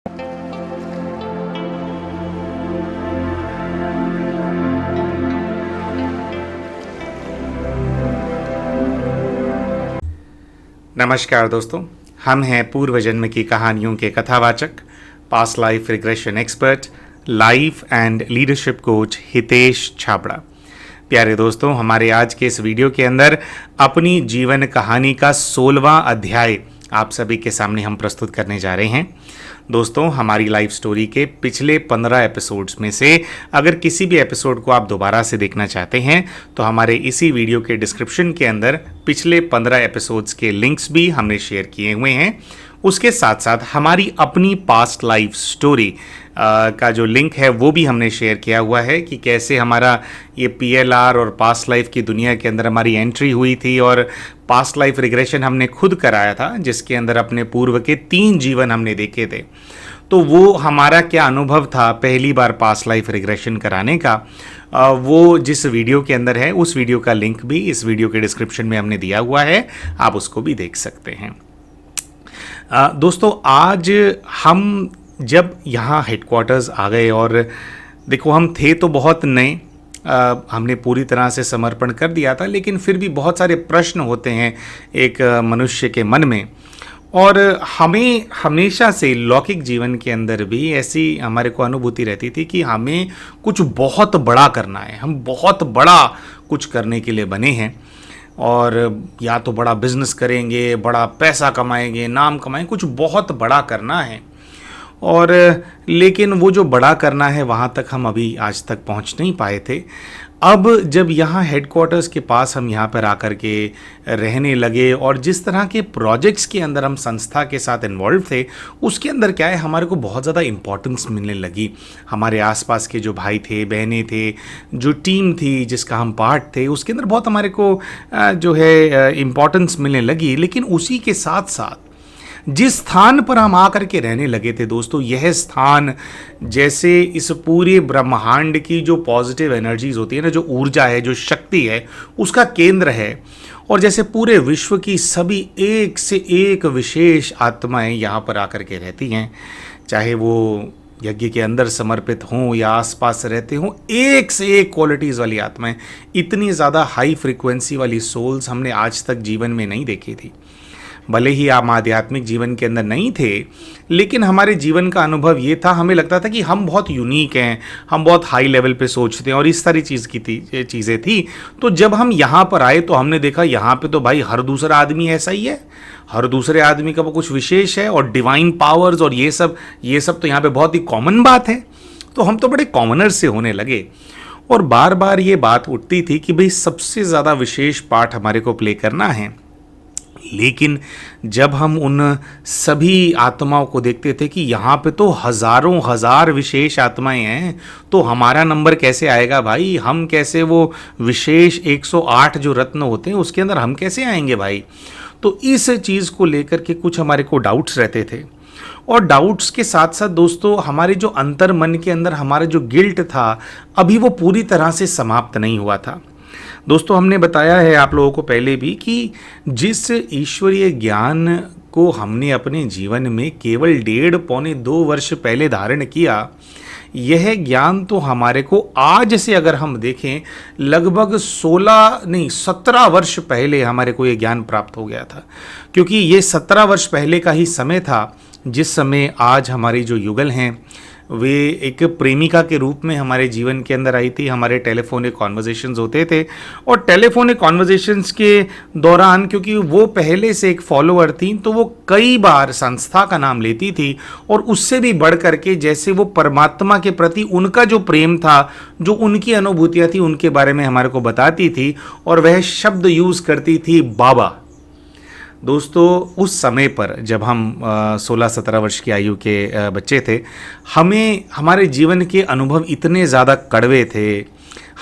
नमस्कार दोस्तों, हम हैं पूर्व जन्म की कहानियों के कथावाचक, past life regression expert, life and leadership coach Hitesh Chhabra. प्यारे दोस्तों, हमारे आज के इस वीडियो के अंदर अपनी जीवन कहानी का 16वां अध्याय आप सभी के सामने हम प्रस्तुत करने जा रहे हैं। दोस्तों, हमारी लाइफ स्टोरी के पिछले 15 एपिसोड्स में से अगर किसी भी एपिसोड को आप दोबारा से देखना चाहते हैं तो हमारे इसी वीडियो के डिस्क्रिप्शन के अंदर पिछले 15 एपिसोड्स के लिंक्स भी हमने शेयर किए हुए हैं। उसके साथ साथ हमारी अपनी पास्ट लाइफ स्टोरी का जो लिंक है वो भी हमने शेयर किया हुआ है कि कैसे हमारा ये PLR और पास्ट लाइफ की दुनिया के अंदर हमारी एंट्री हुई थी और पास्ट लाइफ रिग्रेशन हमने खुद कराया था, जिसके अंदर अपने पूर्व के 3 जीवन हमने देखे थे। तो वो हमारा क्या अनुभव था पहली बार पास्ट लाइफ रिग्रेशन कराने का, वो जिस वीडियो के अंदर है उस वीडियो का लिंक भी इस वीडियो के डिस्क्रिप्शन में हमने दिया हुआ है, आप उसको भी देख सकते हैं। दोस्तों, आज हम जब यहाँ हेडक्वार्टर्स आ गए और देखो हम थे तो बहुत नए, हमने पूरी तरह से समर्पण कर दिया था, लेकिन फिर भी बहुत सारे प्रश्न होते हैं एक मनुष्य के मन में। और हमें हमेशा से लौकिक जीवन के अंदर भी ऐसी हमारे को अनुभूति रहती थी कि हमें कुछ बहुत बड़ा करना है, हम बहुत बड़ा कुछ करने के लिए बने हैं और या तो बड़ा बिजनेस करेंगे, बड़ा पैसा कमाएंगे, नाम कमाएंगे, कुछ बहुत बड़ा करना है। और लेकिन वो जो बड़ा करना है वहाँ तक हम अभी आज तक पहुँच नहीं पाए थे। अब जब यहाँ हेडक्वार्टर्स के पास हम यहाँ पर आकर के रहने लगे और जिस तरह के प्रोजेक्ट्स के अंदर हम संस्था के साथ इन्वॉल्व थे, उसके अंदर क्या है हमारे को बहुत ज़्यादा इम्पोर्टेंस मिलने लगी। हमारे आसपास के जो भाई थे, बहनें थे, जो टीम थी जिसका हम पार्ट थे, उसके अंदर बहुत हमारे को जो है इम्पोर्टेंस मिलने लगी। लेकिन उसी के साथ साथ जिस स्थान पर हम आकर के रहने लगे थे दोस्तों, यह स्थान जैसे इस पूरे ब्रह्मांड की जो पॉजिटिव एनर्जीज होती है ना, जो ऊर्जा है, जो शक्ति है, उसका केंद्र है। और जैसे पूरे विश्व की सभी एक से एक विशेष आत्माएं यहाँ पर आकर के रहती हैं, चाहे वो यज्ञ के अंदर समर्पित हों या आसपास रहते हों, एक से एक क्वालिटीज़ वाली आत्माएं, इतनी ज़्यादा हाई फ्रिक्वेंसी वाली सोल्स हमने आज तक जीवन में नहीं देखी थी। भले ही हम आध्यात्मिक जीवन के अंदर नहीं थे, लेकिन हमारे जीवन का अनुभव ये था, हमें लगता था कि हम बहुत यूनिक हैं, हम बहुत हाई लेवल पे सोचते हैं और इस सारी चीज़ें थी। तो जब हम यहाँ पर आए तो हमने देखा यहाँ पे तो भाई हर दूसरा आदमी ऐसा ही है, हर दूसरे आदमी का वो कुछ विशेष है और डिवाइन पावर्स और ये सब तो यहाँ पे बहुत ही कॉमन बात है। तो हम तो बड़े कॉमनर से होने लगे और बार बार ये बात उठती थी कि भाई सबसे ज़्यादा विशेष पार्ट हमारे को प्ले करना है। लेकिन जब हम उन सभी आत्माओं को देखते थे कि यहाँ पे तो हज़ारों हज़ार विशेष आत्माएं हैं, तो हमारा नंबर कैसे आएगा भाई? हम कैसे वो विशेष 108 जो रत्न होते हैं उसके अंदर हम कैसे आएंगे भाई? तो इस चीज़ को लेकर के कुछ हमारे को डाउट्स रहते थे। और डाउट्स के साथ साथ दोस्तों, हमारे जो अंतर मन के अंदर हमारा जो गिल्ट था, अभी वो पूरी तरह से समाप्त नहीं हुआ था। दोस्तों, हमने बताया है आप लोगों को पहले भी कि जिस ईश्वरीय ज्ञान को हमने अपने जीवन में केवल 1.5-2 वर्ष पहले धारण किया, यह ज्ञान तो हमारे को आज से अगर हम देखें लगभग 17 वर्ष पहले हमारे को ये ज्ञान प्राप्त हो गया था। क्योंकि ये 17 वर्ष पहले का ही समय था जिस समय आज हमारी जो युगल हैं वे एक प्रेमिका के रूप में हमारे जीवन के अंदर आई थी। हमारे टेलीफोनिक कॉन्वर्जेशंस होते थे और टेलीफोनिक कॉन्वर्जेशंस के दौरान क्योंकि वो पहले से एक फॉलोअर थी, तो वो कई बार संस्था का नाम लेती थी और उससे भी बढ़ करके जैसे वो परमात्मा के प्रति उनका जो प्रेम था, जो उनकी अनुभूतियाँ थी, उनके बारे में हमारे को बताती थी और वह शब्द यूज़ करती थी बाबा। दोस्तों, उस समय पर जब हम 16-17 वर्ष की आयु के बच्चे थे, हमें हमारे जीवन के अनुभव इतने ज़्यादा कड़वे थे।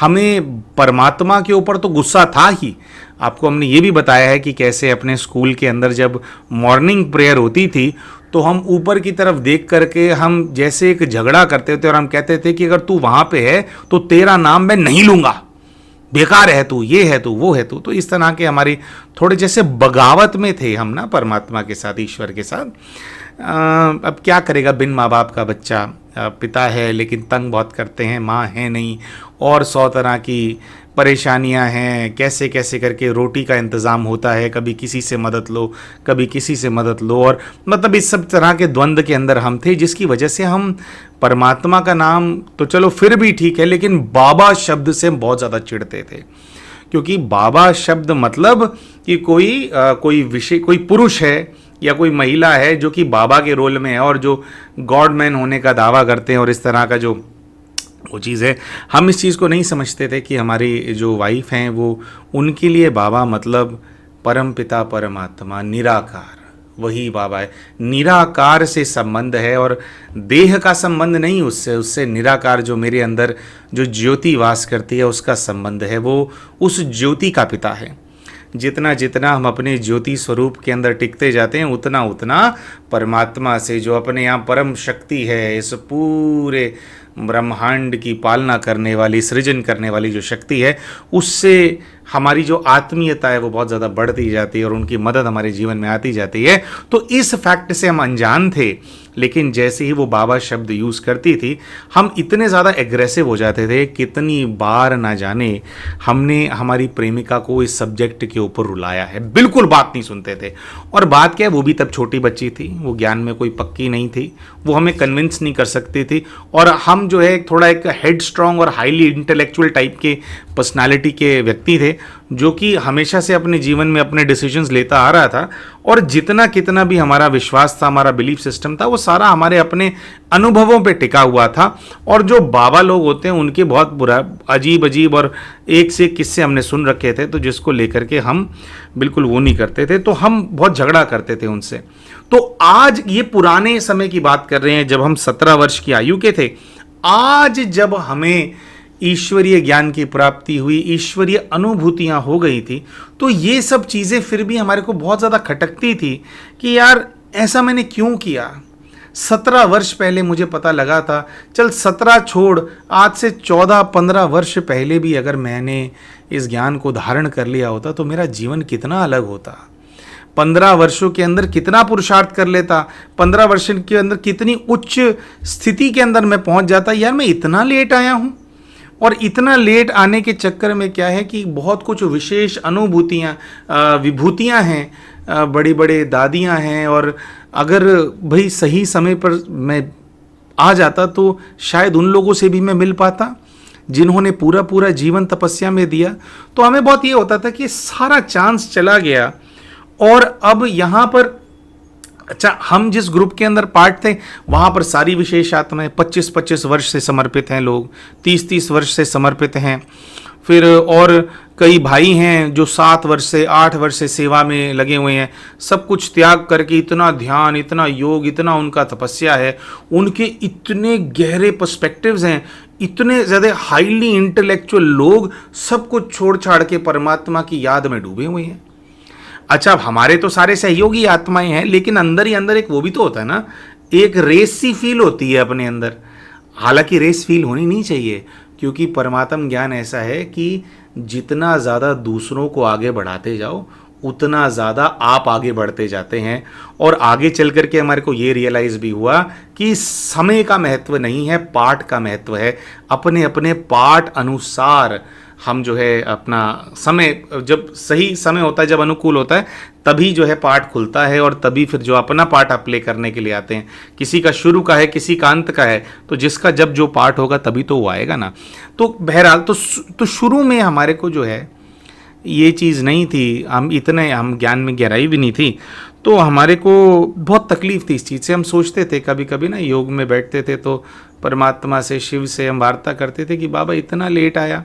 हमें परमात्मा के ऊपर तो गुस्सा था ही। आपको हमने ये भी बताया है कि कैसे अपने स्कूल के अंदर जब मॉर्निंग प्रेयर होती थी तो हम ऊपर की तरफ देख करके हम जैसे एक झगड़ा करते थे और हम कहते थे कि अगर तू वहाँ पे है तो तेरा नाम मैं नहीं लूँगा, बेकार है तू, ये है तू, वो है तू। तो इस तरह के हमारी थोड़े जैसे बगावत में थे हम ना परमात्मा के साथ, ईश्वर के साथ। अब क्या करेगा बिन माँ बाप का बच्चा, पिता है लेकिन तंग बहुत करते हैं, माँ है नहीं, और 100 तरह की परेशानियां हैं, कैसे कैसे करके रोटी का इंतज़ाम होता है, कभी किसी से मदद लो, कभी किसी से मदद लो, और मतलब इस सब तरह के द्वंद्व के अंदर हम थे, जिसकी वजह से हम परमात्मा का नाम तो चलो फिर भी ठीक है, लेकिन बाबा शब्द से हम बहुत ज़्यादा चिढ़ते थे। क्योंकि बाबा शब्द मतलब कि कोई विषय, कोई पुरुष है या कोई महिला है जो कि बाबा के रोल में है और जो गॉड मैन होने का दावा करते हैं, और इस तरह का जो वो चीज़ है, हम इस चीज़ को नहीं समझते थे कि हमारी जो वाइफ हैं वो, उनके लिए बाबा मतलब परम पिता परमात्मा निराकार, वही बाबा है। निराकार से संबंध है, और देह का संबंध नहीं, उससे निराकार जो मेरे अंदर जो ज्योति वास करती है उसका संबंध है, वो उस ज्योति का पिता है। जितना जितना हम अपने ज्योति स्वरूप के अंदर टिकते जाते हैं, उतना उतना परमात्मा से, जो अपने यहाँ परम शक्ति है, इस पूरे ब्रह्मांड की पालना करने वाली, सृजन करने वाली जो शक्ति है, उससे हमारी जो आत्मीयता है वो बहुत ज़्यादा बढ़ती जाती है, और उनकी मदद हमारे जीवन में आती जाती है। तो इस फैक्ट से हम अनजान थे, लेकिन जैसे ही वो बाबा शब्द यूज़ करती थी, हम इतने ज़्यादा एग्रेसिव हो जाते थे। कितनी बार ना जाने हमने हमारी प्रेमिका को इस सब्जेक्ट के ऊपर रुलाया है, बिल्कुल बात नहीं सुनते थे। और बात क्या है, वो भी तब छोटी बच्ची थी, वो ज्ञान में कोई पक्की नहीं थी, वो हमें कन्विंस नहीं कर सकती थी, और हम जो है थोड़ा एक हेड स्ट्रॉन्ग और हाईली इंटेलेक्चुअल टाइप के पर्सनालिटी के व्यक्ति थे, जो कि हमेशा से अपने जीवन में अपने डिसीजंस लेता आ रहा था, और जितना कितना भी हमारा विश्वास था, हमारा बिलीफ सिस्टम था, वो सारा हमारे अपने अनुभवों पे टिका हुआ था। और जो बाबा लोग होते हैं उनके बहुत बुरा अजीब अजीब और एक से एक किस्से हमने सुन रखे थे, तो जिसको लेकर के हम बिल्कुल वो नहीं करते थे, तो हम बहुत झगड़ा करते थे उनसे। तो आज ये पुराने समय की बात कर रहे हैं, जब हम 17 वर्ष की आयु के थे। आज जब हमें ईश्वरीय ज्ञान की प्राप्ति हुई, ईश्वरीय अनुभूतियां हो गई थी, तो ये सब चीज़ें फिर भी हमारे को बहुत ज़्यादा खटकती थी कि यार ऐसा मैंने क्यों किया। 17 वर्ष पहले मुझे पता लगा था, चल 17 छोड़, आज से 14-15 वर्ष पहले भी अगर मैंने इस ज्ञान को धारण कर लिया होता तो मेरा जीवन कितना अलग होता। 15 वर्षों के अंदर कितना पुरुषार्थ कर लेता, 15 वर्ष के अंदर कितनी उच्च स्थिति के अंदर मैं पहुंच जाता। यार मैं इतना लेट आया हूं, और इतना लेट आने के चक्कर में क्या है कि बहुत कुछ विशेष अनुभूतियाँ, विभूतियाँ हैं, बड़ी बड़े दादियाँ हैं, और अगर भाई सही समय पर मैं आ जाता तो शायद उन लोगों से भी मैं मिल पाता जिन्होंने पूरा पूरा जीवन तपस्या में दिया। तो हमें बहुत ये होता था कि सारा चांस चला गया, और अब यहाँ पर अच्छा, हम जिस ग्रुप के अंदर पार्ट थे वहाँ पर सारी विशेष आत्माएं 25-25 वर्ष से समर्पित हैं, लोग 30-30 वर्ष से समर्पित हैं। फिर और कई भाई हैं जो 7 वर्ष से 8 वर्ष से सेवा में लगे हुए हैं, सब कुछ त्याग करके, इतना ध्यान, इतना योग, इतना उनका तपस्या है, उनके इतने गहरे पर्सपेक्टिव्स हैं, इतने ज़्यादा हाईली इंटेलेक्चुअल लोग सब कुछ छोड़ छाड़ के परमात्मा की याद में डूबे हुए हैं। अच्छा, अब हमारे तो सारे सहयोगी आत्माएं हैं, लेकिन अंदर ही अंदर एक वो भी तो होता है ना, एक रेस सी फील होती है अपने अंदर। हालांकि रेस फील होनी नहीं चाहिए, क्योंकि परमात्म ज्ञान ऐसा है कि जितना ज़्यादा दूसरों को आगे बढ़ाते जाओ, उतना ज़्यादा आप आगे बढ़ते जाते हैं। और आगे चल करके हमारे को ये रियलाइज़ भी हुआ कि समय का महत्व नहीं है, पाठ का महत्व है। अपने अपने पाठ अनुसार हम जो है अपना समय, जब सही समय होता है, जब अनुकूल होता है, तभी जो है पाठ खुलता है, और तभी फिर जो अपना पाठ अप्लाई करने के लिए आते हैं। किसी का शुरू का है, किसी का अंत का है, तो जिसका जब जो पाठ होगा तभी तो वो आएगा ना। तो बहरहाल तो शुरू में हमारे को जो है ये चीज़ नहीं थी, हम ज्ञान में गहराई भी नहीं थी, तो हमारे को बहुत तकलीफ थी इस चीज़ से। हम सोचते थे कभी कभी ना, योग में बैठते थे तो परमात्मा से, शिव से हम वार्ता करते थे कि बाबा इतना लेट आया,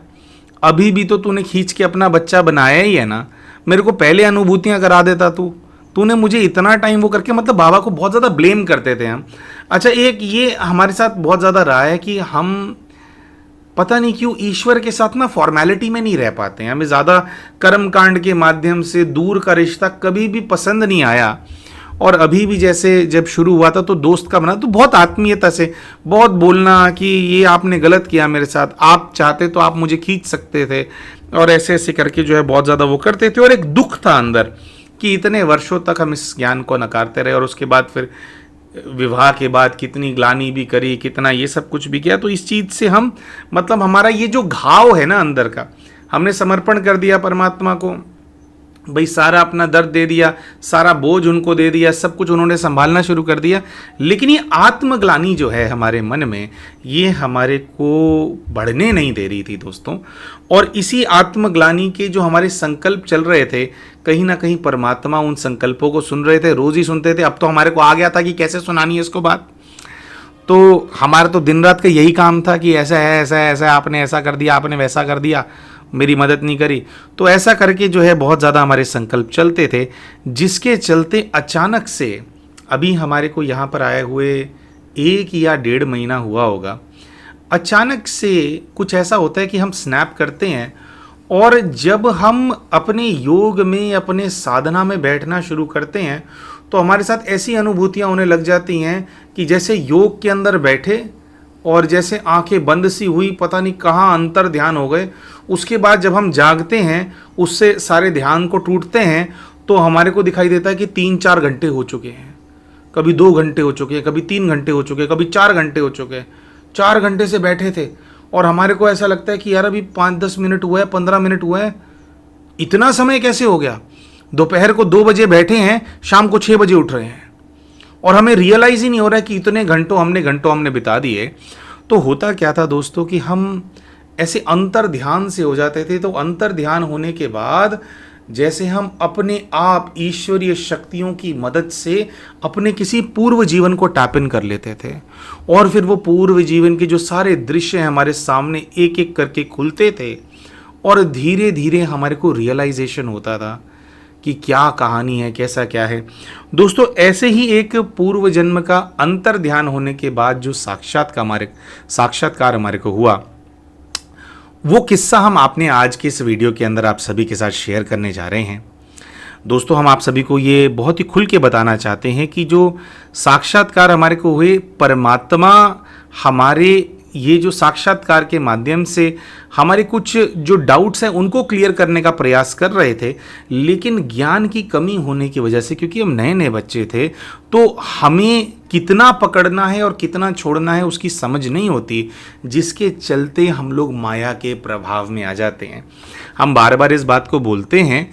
अभी भी तो तूने खींच के अपना बच्चा बनाया ही है ना, मेरे को पहले अनुभूतियाँ करा देता तूने मुझे इतना टाइम वो करके। मतलब बाबा को बहुत ज़्यादा ब्लेम करते थे हम। अच्छा, एक ये हमारे साथ बहुत ज़्यादा रहा है कि हम पता नहीं क्यों ईश्वर के साथ ना फॉर्मेलिटी में नहीं रह पाते हैं। हमें ज़्यादा कर्म कांड के माध्यम से दूर का रिश्ता कभी भी पसंद नहीं आया। और अभी भी जैसे जब शुरू हुआ था तो दोस्त का बना, तो बहुत आत्मीयता से बहुत बोलना कि ये आपने गलत किया मेरे साथ, आप चाहते तो आप मुझे खींच सकते थे, और ऐसे ऐसे करके जो है बहुत ज़्यादा वो करते थे। और एक दुख था अंदर कि इतने वर्षों तक हम इस ज्ञान को नकारते रहे, और उसके बाद फिर विवाह के बाद कितनी ग्लानि भी करी, कितना ये सब कुछ भी किया, तो इस चीज़ से हम मतलब हमारा ये जो घाव है ना अंदर का, हमने समर्पण कर दिया परमात्मा को, भाई सारा अपना दर्द दे दिया, सारा बोझ उनको दे दिया, सब कुछ उन्होंने संभालना शुरू कर दिया, लेकिन ये आत्मग्लानि जो है हमारे मन में, ये हमारे को बढ़ने नहीं दे रही थी दोस्तों। और इसी आत्मग्लानि के जो हमारे संकल्प चल रहे थे, कहीं ना कहीं परमात्मा उन संकल्पों को सुन रहे थे, रोज ही सुनते थे। अब तो हमारे को आ गया था कि कैसे सुनानी है इसको बात, तो हमारा तो दिन रात का यही काम था कि ऐसा है, ऐसा है, ऐसा है, आपने ऐसा कर दिया, आपने वैसा कर दिया, मेरी मदद नहीं करी। तो ऐसा करके जो है बहुत ज़्यादा हमारे संकल्प चलते थे, जिसके चलते अचानक से अभी हमारे को यहाँ पर आए हुए 1 या 1.5 महीना हुआ होगा, अचानक से कुछ ऐसा होता है कि हम स्नैप करते हैं, और जब हम अपने योग में, अपने साधना में बैठना शुरू करते हैं, तो हमारे साथ ऐसी अनुभूतियाँ होने लग जाती हैं कि जैसे योग के अंदर बैठे और जैसे आंखें बंद सी हुई, पता नहीं कहाँ अंतर ध्यान हो गए। उसके बाद जब हम जागते हैं, उससे सारे ध्यान को टूटते हैं, तो हमारे को दिखाई देता है कि 3-4 घंटे हो चुके हैं, कभी 2 घंटे हो चुके हैं, कभी 3 घंटे हो चुके हैं, कभी 4 घंटे हो चुके हैं। 4 घंटे से बैठे थे और हमारे को ऐसा लगता है कि यार अभी 5-10 मिनट हुए हैं, 15 मिनट हुए हैं, इतना समय कैसे हो गया। दोपहर को 2 बजे बैठे हैं, शाम को 6 बजे उठ रहे हैं, और हमें रियलाइज ही नहीं हो रहा है कि इतने घंटों हमने बिता दिए। तो होता क्या था दोस्तों कि हम ऐसे अंतर ध्यान से हो जाते थे। तो अंतर ध्यान होने के बाद जैसे हम अपने आप ईश्वरीय शक्तियों की मदद से अपने किसी पूर्व जीवन को टैप इन कर लेते थे, और फिर वो पूर्व जीवन के जो सारे दृश्य हमारे सामने एक एक करके खुलते थे, और धीरे धीरे हमारे को रियलाइजेशन होता था कि क्या कहानी है, कैसा क्या है। दोस्तों ऐसे ही एक पूर्व जन्म का अंतर ध्यान होने के बाद जो साक्षात्कार हमारे को हुआ, वो किस्सा हम आपने आज के इस वीडियो के अंदर आप सभी के साथ शेयर करने जा रहे हैं। दोस्तों हम आप सभी को ये बहुत ही खुल के बताना चाहते हैं कि जो साक्षात्कार हमारे को हुए, परमात्मा हमारे ये जो साक्षात्कार के माध्यम से हमारे कुछ जो डाउट्स हैं उनको क्लियर करने का प्रयास कर रहे थे, लेकिन ज्ञान की कमी होने की वजह से, क्योंकि हम नए नए बच्चे थे, तो हमें कितना पकड़ना है और कितना छोड़ना है उसकी समझ नहीं होती, जिसके चलते हम लोग माया के प्रभाव में आ जाते हैं। हम बार बार इस बात को बोलते हैं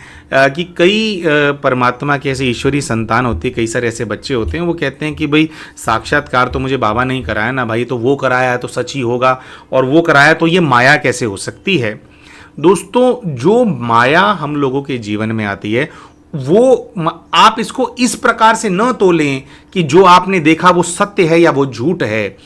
कि कई परमात्मा के ऐसे ईश्वरी संतान होती है, कई सारे ऐसे बच्चे होते हैं, वो कहते हैं कि भाई साक्षात्कार तो मुझे बाबा नहीं कराया ना भाई, तो वो कराया है तो सच ही होगा, और वो कराया तो ये माया कैसे हो सकती है। दोस्तों जो माया हम लोगों के जीवन में आती है, वो आप इसको इस प्रकार से न तोलें कि जो आपने देखा वो सत्य है या वो झूठ है।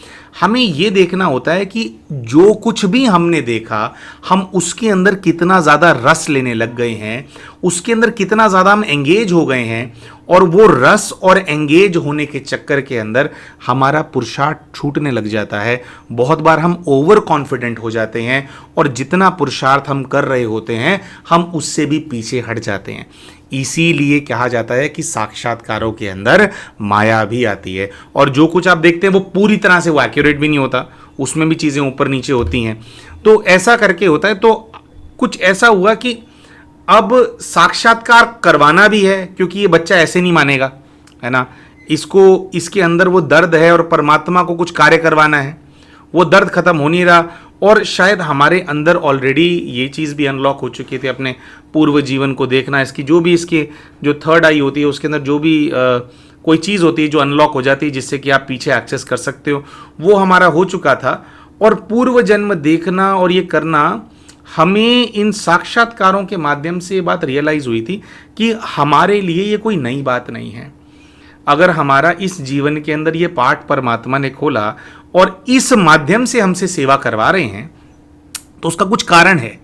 हमें ये देखना होता है कि जो कुछ भी हमने देखा, हम उसके अंदर कितना ज़्यादा रस लेने लग गए हैं, उसके अंदर कितना ज़्यादा हम एंगेज हो गए हैं, और वो रस और एंगेज होने के चक्कर के अंदर हमारा पुरुषार्थ छूटने लग जाता है। बहुत बार हम ओवर कॉन्फिडेंट हो जाते हैं, और जितना पुरुषार्थ हम कर रहे होते हैं हम उससे भी पीछे हट जाते हैं। इसीलिए कहा जाता है कि साक्षात्कारों के अंदर माया भी आती है, और जो कुछ आप देखते हैं वो पूरी तरह से वो एक्यूरेट भी नहीं होता, उसमें भी चीज़ें ऊपर नीचे होती हैं। तो ऐसा करके होता है। तो कुछ ऐसा हुआ कि अब साक्षात्कार करवाना भी है, क्योंकि ये बच्चा ऐसे नहीं मानेगा, है ना, इसको इसके अंदर वो दर्द है और परमात्मा को कुछ कार्य करवाना है, वो दर्द खत्म हो नहीं रहा। और शायद हमारे अंदर ऑलरेडी ये चीज़ भी अनलॉक हो चुकी थी, अपने पूर्व जीवन को देखना, इसकी जो भी इसके जो थर्ड आई होती है उसके अंदर जो भी कोई चीज़ होती है जो अनलॉक हो जाती है, जिससे कि आप पीछे एक्सेस कर सकते हो, वो हमारा हो चुका था। और पूर्व जन्म देखना और ये करना, हमें इन साक्षात्कारों के माध्यम से ये बात रियलाइज़ हुई थी कि हमारे लिए ये कोई नई बात नहीं है। अगर हमारा इस जीवन के अंदर ये पाठ परमात्मा ने खोला और इस माध्यम से हमसे सेवा करवा रहे हैं, तो उसका कुछ कारण है,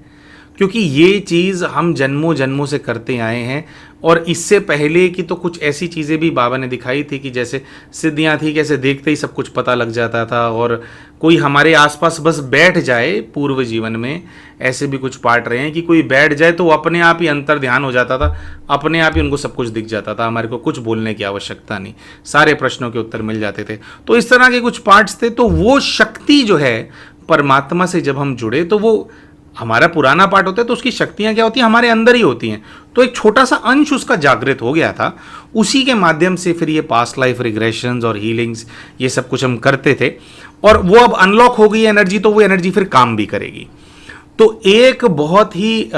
क्योंकि ये चीज़ हम जन्मों जन्मों से करते आए हैं। और इससे पहले की तो कुछ ऐसी चीज़ें भी बाबा ने दिखाई थी कि जैसे सिद्धियाँ थी, कैसे देखते ही सब कुछ पता लग जाता था, और कोई हमारे आसपास बस बैठ जाए पूर्व जीवन में, ऐसे भी कुछ पाठ रहे हैं कि कोई बैठ जाए तो अपने आप ही अंतर ध्यान हो जाता था, अपने आप ही उनको सब कुछ दिख जाता था, हमारे को कुछ बोलने की आवश्यकता नहीं, सारे प्रश्नों के उत्तर मिल जाते थे। तो इस तरह के कुछ पार्ट्स थे। तो वो शक्ति जो है परमात्मा से जब हम जुड़े, तो वो हमारा पुराना पार्ट होता है तो उसकी शक्तियां क्या होती हैं, हमारे अंदर ही होती हैं। तो एक छोटा सा अंश उसका जागृत हो गया था, उसी के माध्यम से फिर ये पास्ट लाइफ रिग्रेशंस और हीलिंग्स ये सब कुछ हम करते थे, और वो अब अनलॉक हो गई एनर्जी, तो वो एनर्जी फिर काम भी करेगी। तो एक बहुत ही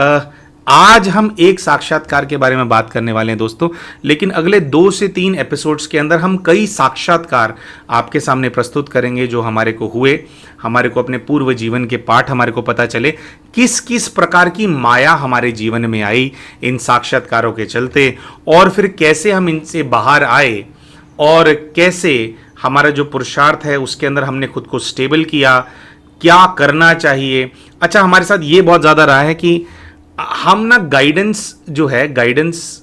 आज हम एक साक्षात्कार के बारे में बात करने वाले हैं दोस्तों, लेकिन अगले 2 से 3 एपिसोड्स के अंदर हम कई साक्षात्कार आपके सामने प्रस्तुत करेंगे जो हमारे को हुए, हमारे को अपने पूर्व जीवन के पाठ हमारे को पता चले, किस किस प्रकार की माया हमारे जीवन में आई इन साक्षात्कारों के चलते, और फिर कैसे हम इनसे बाहर आए, और कैसे हमारा जो पुरुषार्थ है उसके अंदर हमने खुद को स्टेबल किया, क्या करना चाहिए। अच्छा, हमारे साथ ये बहुत ज़्यादा रहा है कि हम ना गाइडेंस जो है, गाइडेंस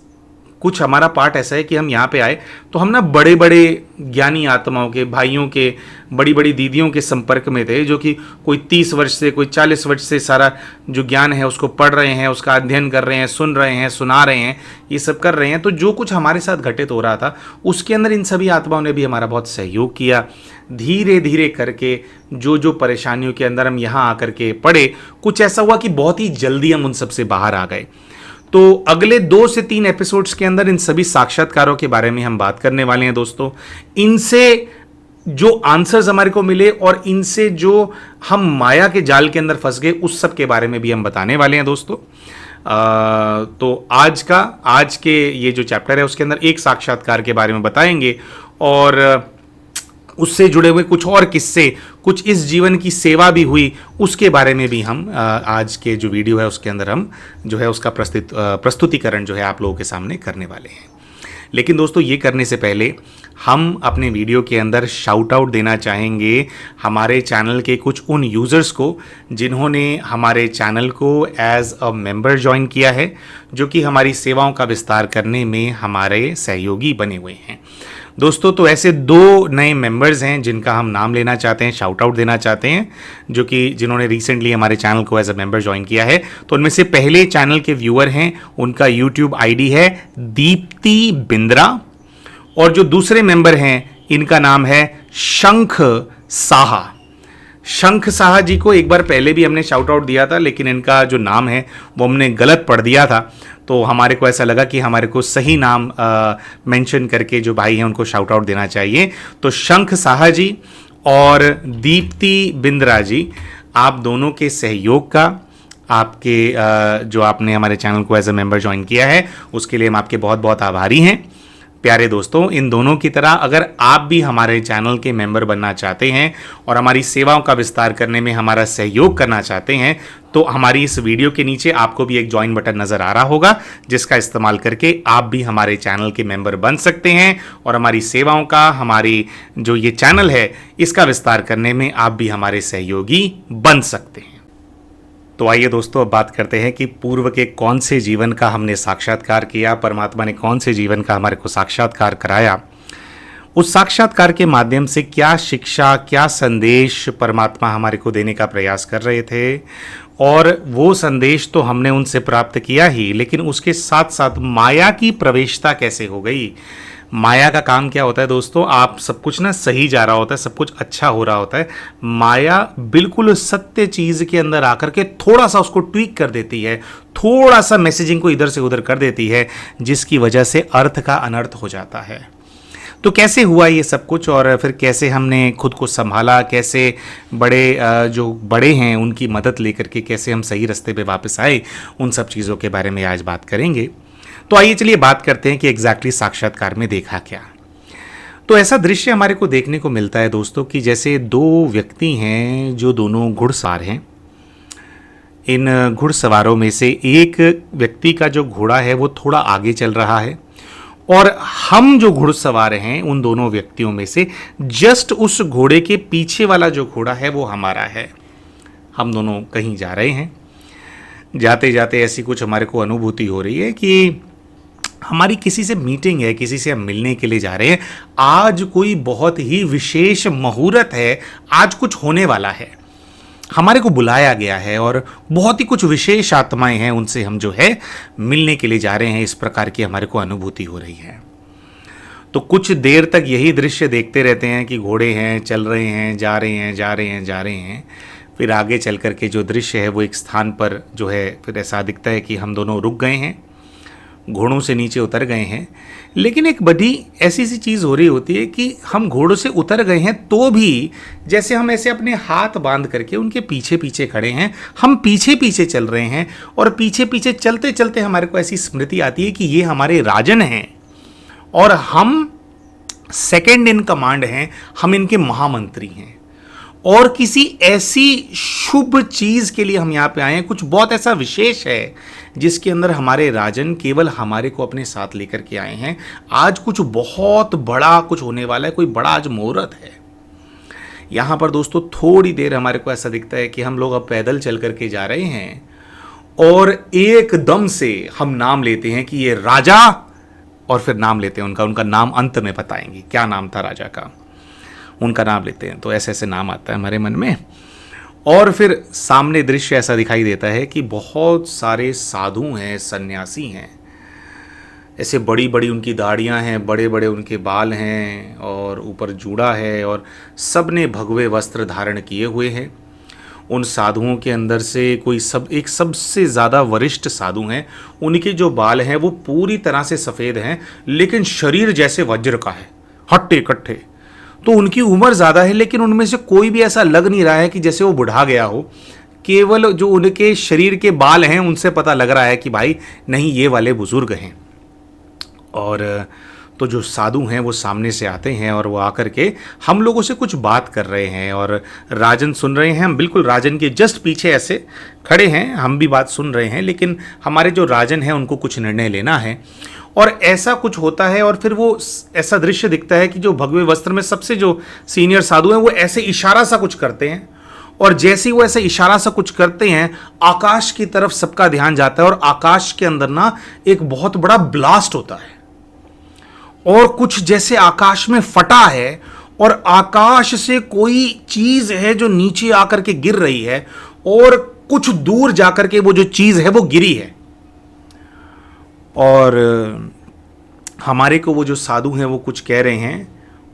कुछ हमारा पार्ट ऐसा है कि हम यहाँ पे आए तो हम ना बड़े बड़े ज्ञानी आत्माओं के, भाइयों के, बड़ी बड़ी दीदियों के संपर्क में थे, जो कि कोई 30 वर्ष से, कोई 40 वर्ष से सारा जो ज्ञान है उसको पढ़ रहे हैं, उसका अध्ययन कर रहे हैं, सुन रहे हैं, सुना रहे हैं, ये सब कर रहे हैं। तो जो कुछ हमारे साथ घटित हो रहा था उसके अंदर इन सभी आत्माओं ने भी हमारा बहुत सहयोग किया। धीरे धीरे करके जो परेशानियों के अंदर हम यहाँ आकर के पड़े, कुछ ऐसा हुआ कि बहुत ही जल्दी हम उन सबसे बाहर आ गए। तो अगले 2 से 3 एपिसोड्स के अंदर इन सभी साक्षात्कारों के बारे में हम बात करने वाले हैं दोस्तों। इनसे जो आंसर्स हमारे को मिले और इनसे जो हम माया के जाल के अंदर फंस गए, उस सब के बारे में भी हम बताने वाले हैं दोस्तों। तो आज के ये जो चैप्टर है उसके अंदर एक साक्षात्कार के बारे में बताएंगे, और उससे जुड़े हुए कुछ और किस्से, कुछ इस जीवन की सेवा भी हुई, उसके बारे में भी हम आज के जो वीडियो है उसके अंदर हम जो है उसका प्रस्तुतिकरण जो है आप लोगों के सामने करने वाले हैं। लेकिन दोस्तों, ये करने से पहले हम अपने वीडियो के अंदर शाउट आउट देना चाहेंगे हमारे चैनल के कुछ उन यूज़र्स को जिन्होंने हमारे चैनल को एज अ मेंबर ज्वाइन किया है, जो कि हमारी सेवाओं का विस्तार करने में हमारे सहयोगी बने हुए हैं दोस्तों। तो ऐसे 2 नए मेंबर्स हैं जिनका हम नाम लेना चाहते हैं, शाउट आउट देना चाहते हैं, जो कि जिन्होंने रिसेंटली हमारे चैनल को एज अ मेंबर ज्वाइन किया है। तो उनमें से पहले चैनल के व्यूअर हैं, उनका यूट्यूब आईडी है दीप्ति बिंद्रा, और जो दूसरे मेंबर हैं इनका नाम है शंख साहा। शंख साहा जी को एक बार पहले भी हमने शाउट आउट दिया था, लेकिन इनका जो नाम है वो हमने गलत पढ़ दिया था, तो हमारे को ऐसा लगा कि हमारे को सही नाम मेंशन करके जो भाई हैं उनको शाउट आउट देना चाहिए। तो शंख साहा जी और दीप्ति बिंद्रा जी, आप दोनों के सहयोग का, आपके जो आपने हमारे चैनल को एज अ मेंबर ज्वाइन किया है उसके लिए हम आपके बहुत बहुत आभारी हैं। प्यारे दोस्तों, इन दोनों की तरह अगर आप भी हमारे चैनल के मेंबर बनना चाहते हैं और हमारी सेवाओं का विस्तार करने में हमारा सहयोग करना चाहते हैं, तो हमारी इस वीडियो के नीचे आपको भी एक ज्वाइन बटन नज़र आ रहा होगा, जिसका इस्तेमाल करके आप भी हमारे चैनल के मेंबर बन सकते हैं और हमारी सेवाओं का, हमारी जो ये चैनल है इसका विस्तार करने में आप भी हमारे सहयोगी बन सकते हैं। तो आइए दोस्तों, अब बात करते हैं कि पूर्व के कौन से जीवन का हमने साक्षात्कार किया, परमात्मा ने कौन से जीवन का हमारे को साक्षात्कार कराया, उस साक्षात्कार के माध्यम से क्या शिक्षा, क्या संदेश परमात्मा हमारे को देने का प्रयास कर रहे थे, और वो संदेश तो हमने उनसे प्राप्त किया ही, लेकिन उसके साथ साथ माया की प्रवेशता कैसे हो गई। माया का काम क्या होता है दोस्तों, आप सब कुछ ना सही जा रहा होता है, सब कुछ अच्छा हो रहा होता है, माया बिल्कुल सत्य चीज़ के अंदर आकर के थोड़ा सा उसको ट्वीक कर देती है, थोड़ा सा मैसेजिंग को इधर से उधर कर देती है, जिसकी वजह से अर्थ का अनर्थ हो जाता है। तो कैसे हुआ ये सब कुछ, और फिर कैसे हमने खुद को संभाला, कैसे जो बड़े हैं उनकी मदद लेकर के कैसे हम सही रास्ते पे वापस आए, उन सब चीज़ों के बारे में आज बात करेंगे। तो आइए चलिए बात करते हैं कि एग्जैक्टली साक्षात्कार में देखा क्या। तो ऐसा दृश्य हमारे को देखने को मिलता है दोस्तों कि जैसे 2 व्यक्ति हैं जो दोनों घुड़सवार हैं। इन घुड़सवारों में से एक व्यक्ति का जो घोड़ा है वो थोड़ा आगे चल रहा है, और हम जो घुड़सवार हैं उन दोनों व्यक्तियों में से जस्ट उस घोड़े के पीछे वाला जो घोड़ा है वो हमारा है। हम दोनों कहीं जा रहे हैं, जाते जाते ऐसी कुछ हमारे को अनुभूति हो रही है कि हमारी किसी से मीटिंग है, किसी से हम मिलने के लिए जा रहे हैं, आज कोई बहुत ही विशेष मुहूर्त है, आज कुछ होने वाला है, हमारे को बुलाया गया है और बहुत ही कुछ विशेष आत्माएं हैं, उनसे हम जो है मिलने के लिए जा रहे हैं, इस प्रकार की हमारे को अनुभूति हो रही है। तो कुछ देर तक यही दृश्य देखते रहते हैं कि घोड़े हैं, चल रहे हैं, जा रहे हैं, जा रहे हैं, जा रहे हैं। फिर आगे चल कर के जो दृश्य है वो एक स्थान पर जो है फिर ऐसा दिखता है कि हम दोनों रुक गए हैं, घोड़ों से नीचे उतर गए हैं। लेकिन एक बड़ी ऐसी सी चीज़ हो रही होती है कि हम घोड़ों से उतर गए हैं तो भी जैसे हम ऐसे अपने हाथ बांध करके उनके पीछे पीछे खड़े हैं, हम पीछे पीछे चल रहे हैं और पीछे पीछे चलते चलते हमारे को ऐसी स्मृति आती है कि ये हमारे राजन हैं और हम सेकंड इन कमांड हैं, हम इनके महामंत्री हैं और किसी ऐसी शुभ चीज़ के लिए हम यहाँ पे आए हैं। कुछ बहुत ऐसा विशेष है जिसके अंदर हमारे राजन केवल हमारे को अपने साथ लेकर के आए हैं। आज कुछ बहुत बड़ा कुछ होने वाला है, कोई बड़ा आज मुहूर्त है। यहाँ पर दोस्तों थोड़ी देर हमारे को ऐसा दिखता है कि हम लोग अब पैदल चल करके जा रहे हैं और एकदम से हम नाम लेते हैं कि ये राजा, और फिर नाम लेते हैं उनका नाम अंत में बताएंगे क्या नाम था राजा का, उनका नाम लेते हैं तो ऐसे ऐसे नाम आता है हमारे मन में। और फिर सामने दृश्य ऐसा दिखाई देता है कि बहुत सारे साधु हैं, सन्यासी हैं, ऐसे बड़ी बड़ी उनकी दाढ़ियां हैं, बड़े बड़े उनके बाल हैं और ऊपर जूड़ा है और सब ने भगवे वस्त्र धारण किए हुए हैं। उन साधुओं के अंदर से एक सबसे ज़्यादा वरिष्ठ साधु हैं, उनके जो बाल हैं वो पूरी तरह से सफ़ेद हैं लेकिन शरीर जैसे वज्र का है, हट्टे कट्टे। तो उनकी उम्र ज़्यादा है लेकिन उनमें से कोई भी ऐसा लग नहीं रहा है कि जैसे वो बुढ़ा गया हो। केवल जो उनके शरीर के बाल हैं उनसे पता लग रहा है कि भाई नहीं, ये वाले बुजुर्ग हैं। और तो जो साधु हैं वो सामने से आते हैं और वो आकर के हम लोगों से कुछ बात कर रहे हैं और राजन सुन रहे हैं। हम बिल्कुल राजन के जस्ट पीछे ऐसे खड़े हैं, हम भी बात सुन रहे हैं, लेकिन हमारे जो राजन हैं उनको कुछ निर्णय लेना है और ऐसा कुछ होता है। और फिर वो ऐसा दृश्य दिखता है कि जो भगवे वस्त्र में सबसे जो सीनियर साधु हैं वो ऐसे इशारा सा कुछ करते हैं और जैसे ही वो ऐसे इशारा सा कुछ करते हैं आकाश की तरफ सबका ध्यान जाता है और आकाश के अंदर ना एक बहुत बड़ा ब्लास्ट होता है और कुछ जैसे आकाश में फटा है और आकाश से कोई चीज है जो नीचे आकर के गिर रही है और कुछ दूर जाकर के वो जो चीज है वो गिरी है। और हमारे को वो जो साधु हैं वो कुछ कह रहे हैं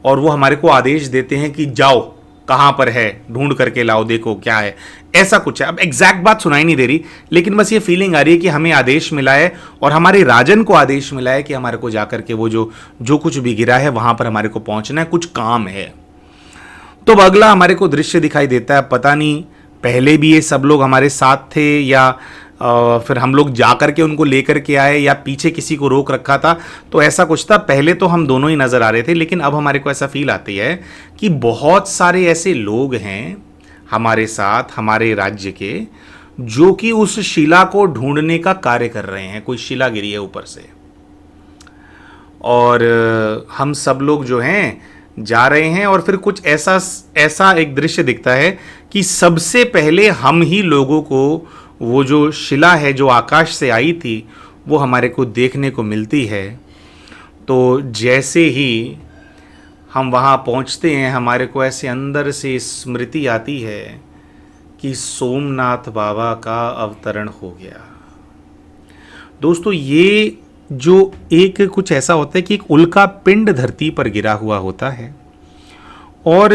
और वो हमारे को आदेश देते हैं कि जाओ, कहाँ पर है, ढूंढ करके लाओ, देखो क्या है, ऐसा कुछ है। अब एग्जैक्ट बात सुनाई नहीं दे रही लेकिन बस ये फीलिंग आ रही है कि हमें आदेश मिला है और हमारे राजन को आदेश मिला है कि हमारे को जाकर के वो जो कुछ भी गिरा है वहां पर हमारे को पहुंचना है, कुछ काम है। तो अगला हमारे को दृश्य दिखाई देता है, पता नहीं पहले भी ये सब लोग हमारे साथ थे या फिर हम लोग जाकर के उनको लेकर के आए या पीछे किसी को रोक रखा था, तो ऐसा कुछ था। पहले तो हम दोनों ही नज़र आ रहे थे लेकिन अब हमारे को ऐसा फील आती है कि बहुत सारे ऐसे लोग हैं हमारे साथ, हमारे राज्य के, जो कि उस शिला को ढूंढने का कार्य कर रहे हैं। कोई शिला गिरी है ऊपर से और हम सब लोग जो हैं जा रहे हैं और फिर कुछ ऐसा एक दृश्य दिखता है कि सबसे पहले हम ही लोगों को वो जो शिला है जो आकाश से आई थी वो हमारे को देखने को मिलती है। तो जैसे ही हम वहाँ पहुँचते हैं हमारे को ऐसे अंदर से स्मृति आती है कि सोमनाथ बाबा का अवतरण हो गया। दोस्तों ये जो एक कुछ ऐसा होता है कि एक उल्का पिंड धरती पर गिरा हुआ होता है और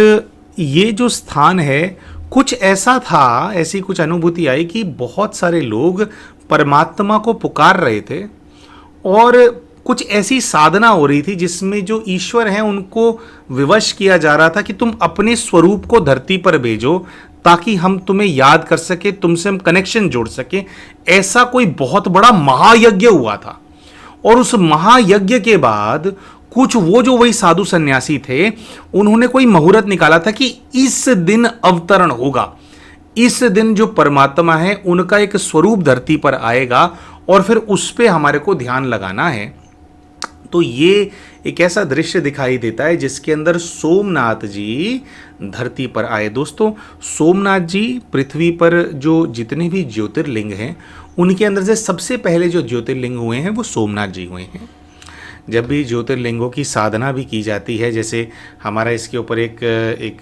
ये जो स्थान है कुछ ऐसा था, ऐसी कुछ अनुभूति आई कि बहुत सारे लोग परमात्मा को पुकार रहे थे और कुछ ऐसी साधना हो रही थी जिसमें जो ईश्वर हैं उनको विवश किया जा रहा था कि तुम अपने स्वरूप को धरती पर भेजो ताकि हम तुम्हें याद कर सके, तुमसे हम कनेक्शन जोड़ सके। ऐसा कोई बहुत बड़ा महायज्ञ हुआ था और उस महायज्ञ के बाद कुछ वो जो वही साधु सन्यासी थे उन्होंने कोई मुहूर्त निकाला था कि इस दिन अवतरण होगा, इस दिन जो परमात्मा है उनका एक स्वरूप धरती पर आएगा और फिर उस पे हमारे को ध्यान लगाना है। तो ये एक ऐसा दृश्य दिखाई देता है जिसके अंदर सोमनाथ जी धरती पर आए। दोस्तों सोमनाथ जी पृथ्वी पर जो जितने भी ज्योतिर्लिंग हैं उनके अंदर से सबसे पहले जो ज्योतिर्लिंग हुए हैं वो सोमनाथ जी हुए हैं। जब भी ज्योतिर्लिंगों की साधना भी की जाती है, जैसे हमारा इसके ऊपर एक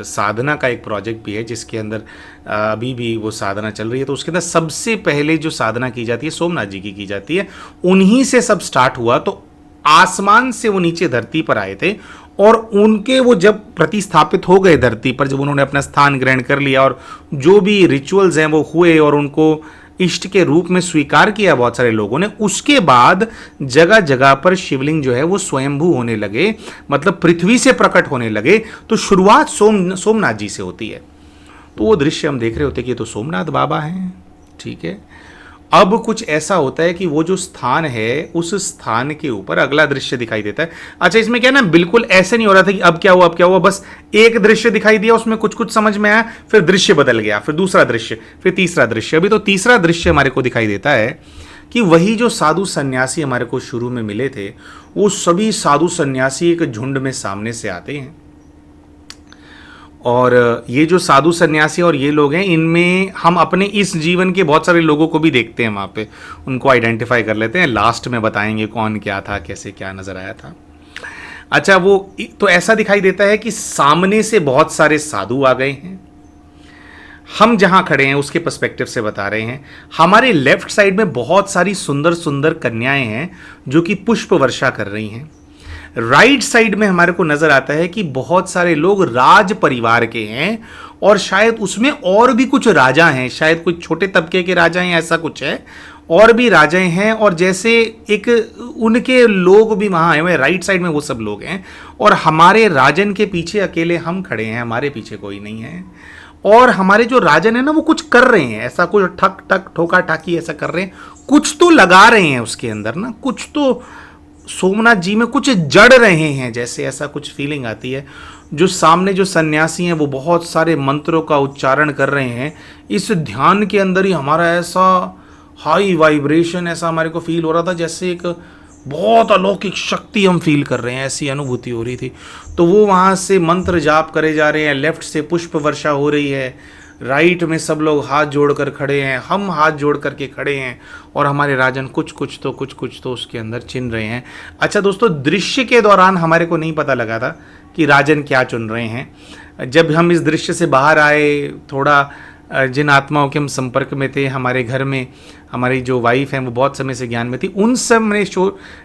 साधना का एक प्रोजेक्ट भी है जिसके अंदर अभी भी वो साधना चल रही है, तो उसके अंदर सबसे पहले जो साधना की जाती है सोमनाथ जी की जाती है। उन्हीं से सब स्टार्ट हुआ। तो आसमान से वो नीचे धरती पर आए थे, और उनके वो जब प्रतिस्थापित हो गए धरती पर, जब उन्होंने अपना स्थान ग्रहण कर लिया और जो भी रिचुअल्स हैं वो हुए और उनको इष्ट के रूप में स्वीकार किया बहुत सारे लोगों ने, उसके बाद जगह जगह पर शिवलिंग जो है वो स्वयंभू होने लगे, मतलब पृथ्वी से प्रकट होने लगे। तो शुरुआत सोमनाथ जी से होती है। तो वो दृश्य हम देख रहे होते कि ये तो सोमनाथ बाबा हैं, ठीक है। अब कुछ ऐसा होता है कि वो जो स्थान है उस स्थान के ऊपर अगला दृश्य दिखाई देता है। अच्छा, इसमें क्या ना, बिल्कुल ऐसे नहीं हो रहा था कि अब क्या हुआ अब क्या हुआ, बस एक दृश्य दिखाई दिया, उसमें कुछ कुछ समझ में आया, फिर दृश्य बदल गया, फिर दूसरा दृश्य, फिर तीसरा दृश्य। अभी तो तीसरा दृश्य हमारे को दिखाई देता है कि वही जो साधु सन्यासी हमारे को शुरू में मिले थे, वो सभी साधु सन्यासी एक झुंड में सामने से आते हैं। और ये जो साधु सन्यासी और ये लोग हैं, इनमें हम अपने इस जीवन के बहुत सारे लोगों को भी देखते हैं, वहाँ पे उनको आइडेंटिफाई कर लेते हैं। लास्ट में बताएंगे कौन क्या था, कैसे क्या नज़र आया था। अच्छा, वो तो ऐसा दिखाई देता है कि सामने से बहुत सारे साधु आ गए हैं। हम जहाँ खड़े हैं उसके पर्सपेक्टिव से बता रहे हैं। हमारे लेफ्ट साइड में बहुत सारी सुंदर सुंदर कन्याएं हैं जो कि पुष्प वर्षा कर रही हैं। राइट साइड में हमारे को नजर आता है कि बहुत सारे लोग राज परिवार के हैं, और शायद उसमें और भी कुछ राजा हैं, शायद कुछ छोटे तबके के राजा हैं, ऐसा कुछ है, और भी राजाएं हैं। और जैसे एक उनके लोग भी वहाँ आए हुए, राइट साइड में वो सब लोग हैं, और हमारे राजन के पीछे अकेले हम खड़े हैं, हमारे पीछे कोई नहीं है। और हमारे जो राजन है ना, वो कुछ कर रहे हैं, ऐसा कुछ ठक ठक ठोका ठाकी ऐसा कर रहे हैं, कुछ तो लगा रहे हैं उसके अंदर ना, कुछ तो सोमनाथ जी में कुछ जड़ रहे हैं, जैसे ऐसा कुछ फीलिंग आती है। जो सामने जो सन्यासी हैं वो बहुत सारे मंत्रों का उच्चारण कर रहे हैं। इस ध्यान के अंदर ही हमारा ऐसा हाई वाइब्रेशन, ऐसा हमारे को फील हो रहा था जैसे एक बहुत अलौकिक शक्ति हम फील कर रहे हैं, ऐसी अनुभूति हो रही थी। तो वो वहाँ से मंत्र जाप करे जा रहे हैं, लेफ्ट से पुष्प वर्षा हो रही है, राइट में सब लोग हाथ जोड़ कर खड़े हैं, हम हाथ जोड़ करके खड़े हैं, और हमारे राजन कुछ कुछ तो उसके अंदर चिन रहे हैं। अच्छा दोस्तों, दृश्य के दौरान हमारे को नहीं पता लगा था कि राजन क्या चुन रहे हैं। जब हम इस दृश्य से बाहर आए, थोड़ा जिन आत्माओं के हम संपर्क में थे, हमारे घर में हमारी जो वाइफ हैं वो बहुत समय से ज्ञान में थी, उन सब ने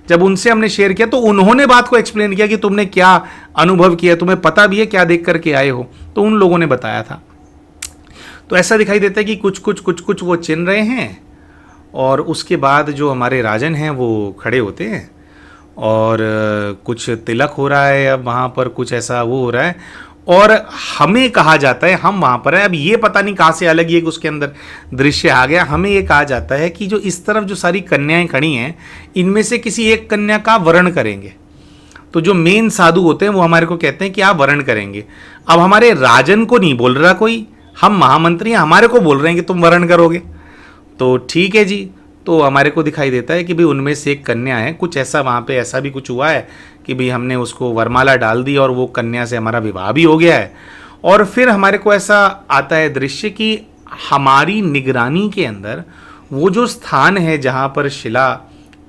जब उनसे हमने शेयर किया तो उन्होंने बात को एक्सप्लेन किया कि तुमने क्या अनुभव किया, तुम्हें पता भी है क्या देख करके आए हो, तो उन लोगों ने बताया था। तो ऐसा दिखाई देता है कि कुछ कुछ वो चिन रहे हैं, और उसके बाद जो हमारे राजन हैं वो खड़े होते हैं, और कुछ तिलक हो रहा है, अब वहाँ पर कुछ ऐसा वो हो रहा है, और हमें कहा जाता है, हम वहाँ पर हैं, अब ये पता नहीं कहाँ से अलग ही एक उसके अंदर दृश्य आ गया। हमें ये कहा जाता है कि जो इस तरफ जो सारी कन्याएं खड़ी हैं, इनमें से किसी एक कन्या का वरण करेंगे। तो जो मेन साधु होते हैं वो हमारे को कहते हैं कि आप वरण करेंगे। अब हमारे राजन को नहीं बोल रहा कोई, हम महामंत्री हैं, हमारे को बोल रहे हैं कि तुम वरण करोगे। तो ठीक है जी, तो हमारे को दिखाई देता है कि भाई उनमें से एक कन्या है, कुछ ऐसा वहाँ पे ऐसा भी कुछ हुआ है कि भाई हमने उसको वरमाला डाल दी और वो कन्या से हमारा विवाह भी हो गया है। और फिर हमारे को ऐसा आता है दृश्य कि हमारी निगरानी के अंदर वो जो स्थान है जहाँ पर शिला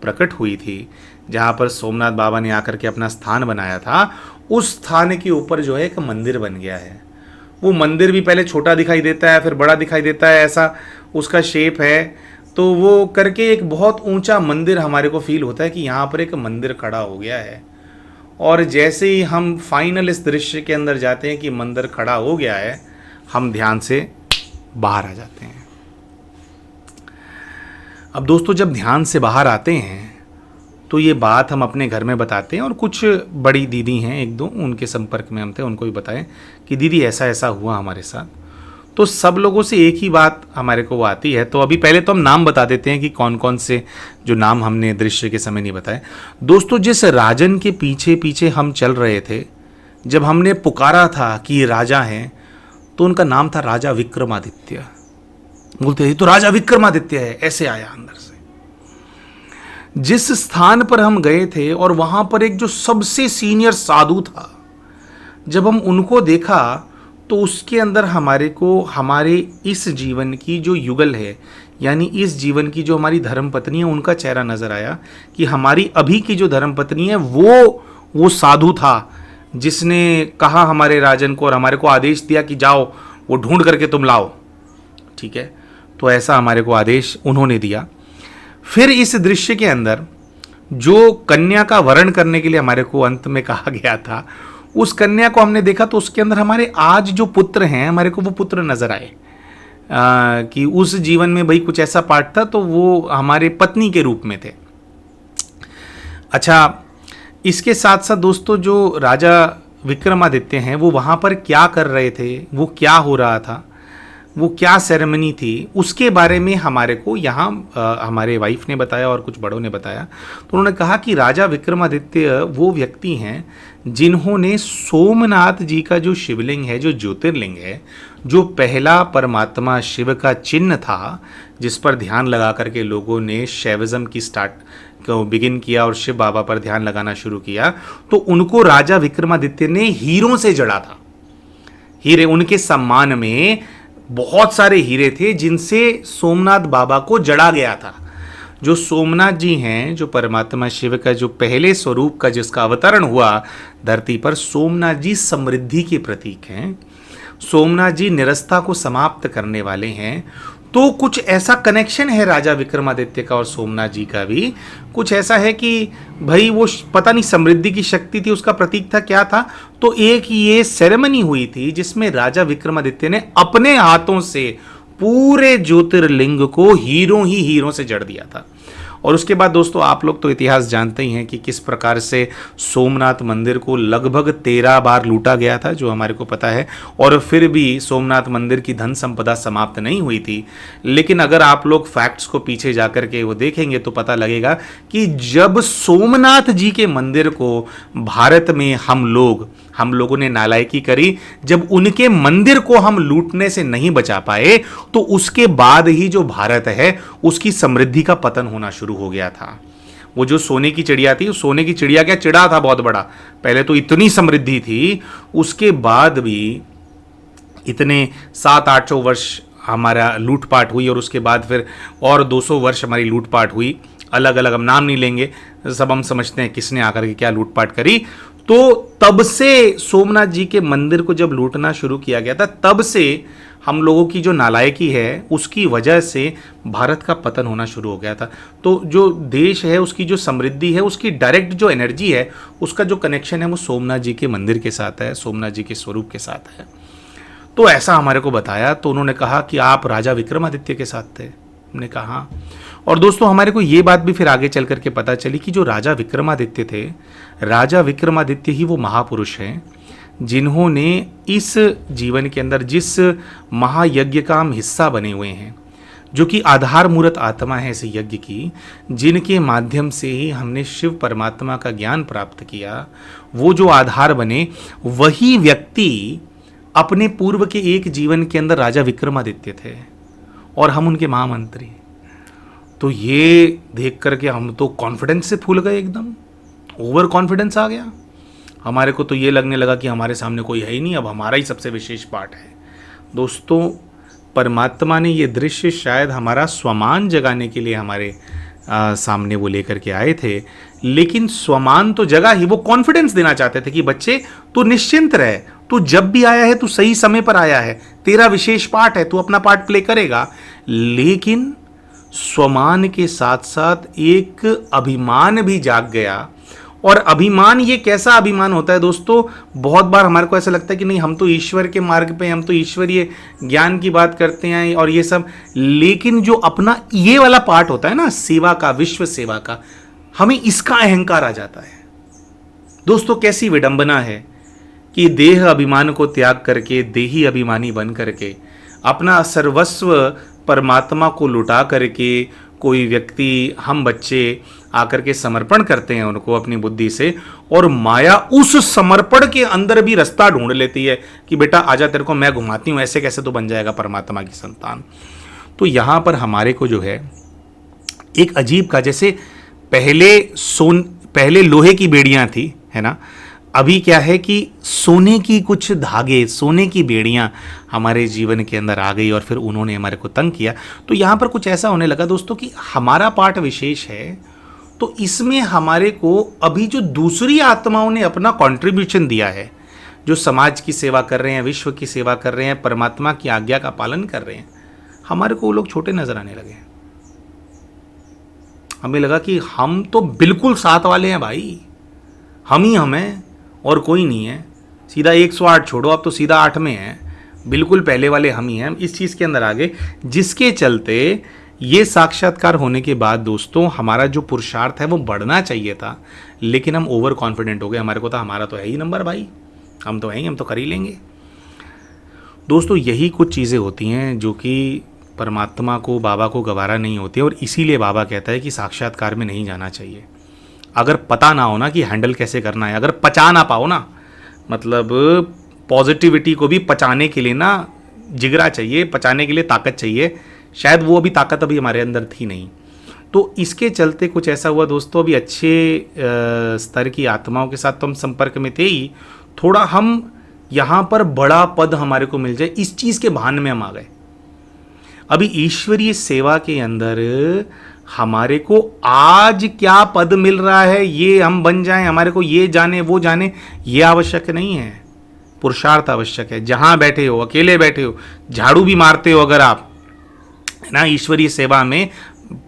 प्रकट हुई थी, जहाँ पर सोमनाथ बाबा ने आकर के अपना स्थान बनाया था, उस स्थान के ऊपर जो है एक मंदिर बन गया है। वो मंदिर भी पहले छोटा दिखाई देता है, फिर बड़ा दिखाई देता है, ऐसा उसका शेप है। तो वो करके एक बहुत ऊंचा मंदिर हमारे को फील होता है कि यहाँ पर एक मंदिर खड़ा हो गया है। और जैसे ही हम फाइनल इस दृश्य के अंदर जाते हैं कि मंदिर खड़ा हो गया है, हम ध्यान से बाहर आ जाते हैं। अब दोस्तों, जब ध्यान से बाहर आते हैं तो ये बात हम अपने घर में बताते हैं, और कुछ बड़ी दीदी हैं एक दो, उनके संपर्क में हम थे, उनको भी बताएं कि दीदी ऐसा ऐसा हुआ हमारे साथ। तो सब लोगों से एक ही बात हमारे को आती है। तो अभी पहले तो हम नाम बता देते हैं कि कौन कौन से जो नाम हमने दृश्य के समय नहीं बताए। दोस्तों, जिस राजन के पीछे पीछे हम चल रहे थे, जब हमने पुकारा था कि ये राजा हैं, तो उनका नाम था राजा विक्रमादित्य। बोलते तो राजा विक्रमादित्य है, ऐसे आया अंदर से। जिस स्थान पर हम गए थे और वहां पर एक जो सबसे सीनियर साधु था, जब हम उनको देखा तो उसके अंदर हमारे को हमारे इस जीवन की जो युगल है, यानी इस जीवन की जो हमारी धर्मपत्नी है, उनका चेहरा नजर आया कि हमारी अभी की जो धर्मपत्नी है वो साधु था जिसने कहा हमारे राजन को और हमारे को आदेश दिया कि जाओ वो ढूंढ करके तुम लाओ। ठीक है, तो ऐसा हमारे को आदेश उन्होंने दिया। फिर इस दृश्य के अंदर जो कन्या का वरण करने के लिए हमारे को अंत में कहा गया था, उस कन्या को हमने देखा तो उसके अंदर हमारे आज जो पुत्र हैं, हमारे को वो पुत्र नजर आए। कि उस जीवन में भाई कुछ ऐसा पार्ट था तो वो हमारे पत्नी के रूप में थे। अच्छा, इसके साथ साथ दोस्तों जो राजा विक्रमादित्य हैं वो वहाँ पर क्या कर रहे थे, वो क्या हो रहा था, वो क्या सेरेमनी थी, उसके बारे में हमारे को यहाँ हमारे वाइफ ने बताया और कुछ बड़ों ने बताया। तो उन्होंने कहा कि राजा विक्रमादित्य वो व्यक्ति हैं जिन्होंने सोमनाथ जी का जो शिवलिंग है, जो ज्योतिर्लिंग है, जो पहला परमात्मा शिव का चिन्ह था, जिस पर ध्यान लगा करके लोगों ने शैविज्म की स्टार्ट को बिगिन किया और शिव बाबा पर ध्यान लगाना शुरू किया, तो उनको राजा विक्रमादित्य ने हीरों से जड़ा था। हीरे, उनके सम्मान में बहुत सारे हीरे थे जिनसे सोमनाथ बाबा को जड़ा गया था। जो सोमनाथ जी हैं, जो परमात्मा शिव का जो पहले स्वरूप का जिसका अवतरण हुआ धरती पर, सोमनाथ जी समृद्धि के प्रतीक हैं। सोमनाथ जी निरस्ता को समाप्त करने वाले हैं। तो कुछ ऐसा कनेक्शन है राजा विक्रमादित्य का और सोमनाथ जी का भी। कुछ ऐसा है कि भाई वो पता नहीं समृद्धि की शक्ति थी, उसका प्रतीक था, क्या था। तो एक ये सेरेमनी हुई थी जिसमें राजा विक्रमादित्य ने अपने हाथों से पूरे ज्योतिर्लिंग को हीरों से जड़ दिया था। और उसके बाद दोस्तों आप लोग तो इतिहास जानते ही हैं कि किस प्रकार से सोमनाथ मंदिर को लगभग 13 बार लूटा गया था, जो हमारे को पता है। और फिर भी सोमनाथ मंदिर की धन संपदा समाप्त नहीं हुई थी। लेकिन अगर आप लोग फैक्ट्स को पीछे जाकर के वो देखेंगे तो पता लगेगा कि जब सोमनाथ जी के मंदिर को भारत में हम लोगों ने नालायकी करी, जब उनके मंदिर को हम लूटने से नहीं बचा पाए, तो उसके बाद ही जो भारत है उसकी समृद्धि का पतन होना शुरू हो गया था। वो जो सोने की चिड़िया थी, उस सोने की चिड़िया क्या चिड़ा था बहुत बड़ा, पहले तो इतनी समृद्धि थी, उसके बाद भी इतने 700-800 वर्ष हमारा लूटपाट हुई और उसके बाद फिर और 200 वर्ष हमारी लूटपाट हुई। अलग अलग हम नाम नहीं लेंगे, सब हम समझते हैं किसने आकर के क्या लूटपाट करी। तो तब से सोमनाथ जी के मंदिर को जब लूटना शुरू किया गया था, तब से हम लोगों की जो नालायकी है उसकी वजह से भारत का पतन होना शुरू हो गया था। तो जो देश है उसकी जो समृद्धि है, उसकी डायरेक्ट जो एनर्जी है, उसका जो कनेक्शन है वो सोमनाथ जी के मंदिर के साथ है, सोमनाथ जी के स्वरूप के साथ है। तो ऐसा हमारे को बताया। तो उन्होंने कहा कि आप राजा विक्रमादित्य के साथ थे। हमने कहा, और दोस्तों हमारे को ये बात भी फिर आगे चल करके पता चली कि जो राजा विक्रमादित्य थे, राजा विक्रमादित्य ही वो महापुरुष हैं जिन्होंने इस जीवन के अंदर जिस महायज्ञ का हम हिस्सा बने हुए हैं, जो कि आधार मूर्त आत्मा है इस यज्ञ की, जिनके माध्यम से ही हमने शिव परमात्मा का ज्ञान प्राप्त किया, वो जो आधार बने, वही व्यक्ति अपने पूर्व के एक जीवन के अंदर राजा विक्रमादित्य थे और हम उनके महामंत्री। तो ये देख करके हम तो कॉन्फिडेंस से फूल गए, एकदम ओवर कॉन्फिडेंस आ गया हमारे को। तो ये लगने लगा कि हमारे सामने कोई है ही नहीं, अब हमारा ही सबसे विशेष पार्ट है। दोस्तों परमात्मा ने ये दृश्य शायद हमारा स्वमान जगाने के लिए हमारे सामने वो लेकर के आए थे, लेकिन स्वमान तो जगह ही, वो कॉन्फिडेंस देना चाहते थे कि बच्चे तू निश्चिंत रहे, तू जब भी आया है तू सही समय पर आया है, तेरा विशेष पार्ट है, तू अपना पार्ट प्ले करेगा। लेकिन स्वमान के साथ साथ एक अभिमान भी जाग गया। और अभिमान, ये कैसा अभिमान होता है दोस्तों, बहुत बार हमारे को ऐसा लगता है कि नहीं हम तो ईश्वर के मार्ग पे, हम तो ईश्वरीय ज्ञान की बात करते हैं और ये सब, लेकिन जो अपना ये वाला पार्ट होता है ना, सेवा का, विश्व सेवा का, हमें इसका अहंकार आ जाता है। दोस्तों कैसी विडंबना है कि देह अभिमान को त्याग करके, देही अभिमानी बन करके, अपना सर्वस्व परमात्मा को लुटा करके कोई व्यक्ति, हम बच्चे आकर के समर्पण करते हैं उनको अपनी बुद्धि से, और माया उस समर्पण के अंदर भी रास्ता ढूंढ लेती है कि बेटा आजा, तेरे को मैं घुमाती हूं, ऐसे कैसे तो बन जाएगा परमात्मा की संतान। तो यहां पर हमारे को जो है एक अजीब का, जैसे पहले लोहे की बेड़ियां थी, है ना, अभी क्या है कि सोने की कुछ धागे, सोने की बेड़ियां हमारे जीवन के अंदर आ गई और फिर उन्होंने हमारे को तंग किया। तो यहाँ पर कुछ ऐसा होने लगा दोस्तों कि हमारा पार्ट विशेष है, तो इसमें हमारे को अभी जो दूसरी आत्माओं ने अपना कंट्रीब्यूशन दिया है, जो समाज की सेवा कर रहे हैं, विश्व की सेवा कर रहे हैं, परमात्मा की आज्ञा का पालन कर रहे हैं, हमारे को वो लोग छोटे नजर आने लगे। हमें लगा कि हम तो बिल्कुल साथ वाले हैं भाई, हम ही हम हैं और कोई नहीं है। सीधा 108 छोड़ो, अब तो सीधा 8 में है, बिल्कुल पहले वाले हम ही हैं। इस चीज़ के अंदर आगे, जिसके चलते ये साक्षात्कार होने के बाद दोस्तों हमारा जो पुरुषार्थ है वो बढ़ना चाहिए था, लेकिन हम ओवर कॉन्फिडेंट हो गए। हमारे को था हमारा तो है ही नंबर भाई, हम तो हैं ही, हम तो कर ही लेंगे। दोस्तों यही कुछ चीज़ें होती हैं जो कि परमात्मा को, बाबा को गवारा नहीं होती है, और इसीलिए बाबा कहता है कि साक्षात्कार में नहीं जाना चाहिए। अगर पता ना हो ना कि हैंडल कैसे करना है, अगर पचा ना पाओ ना, मतलब पॉजिटिविटी को भी पचाने के लिए ना जिगरा चाहिए, पचाने के लिए ताकत चाहिए, शायद वो अभी ताकत अभी हमारे अंदर थी नहीं। तो इसके चलते कुछ ऐसा हुआ दोस्तों, अभी अच्छे स्तर की आत्माओं के साथ तो हम संपर्क में थे ही, थोड़ा हम यहाँ पर बड़ा पद हमारे को मिल जाए इस चीज़ के भान में हम आ गए। अभी ईश्वरीय सेवा के अंदर हमारे को आज क्या पद मिल रहा है ये हम बन जाएं, हमारे को ये जाने वो जाने, ये आवश्यक नहीं है। पुरुषार्थ आवश्यक है। जहां बैठे हो, अकेले बैठे हो, झाड़ू भी मारते हो अगर आप, है ना, ईश्वरीय सेवा में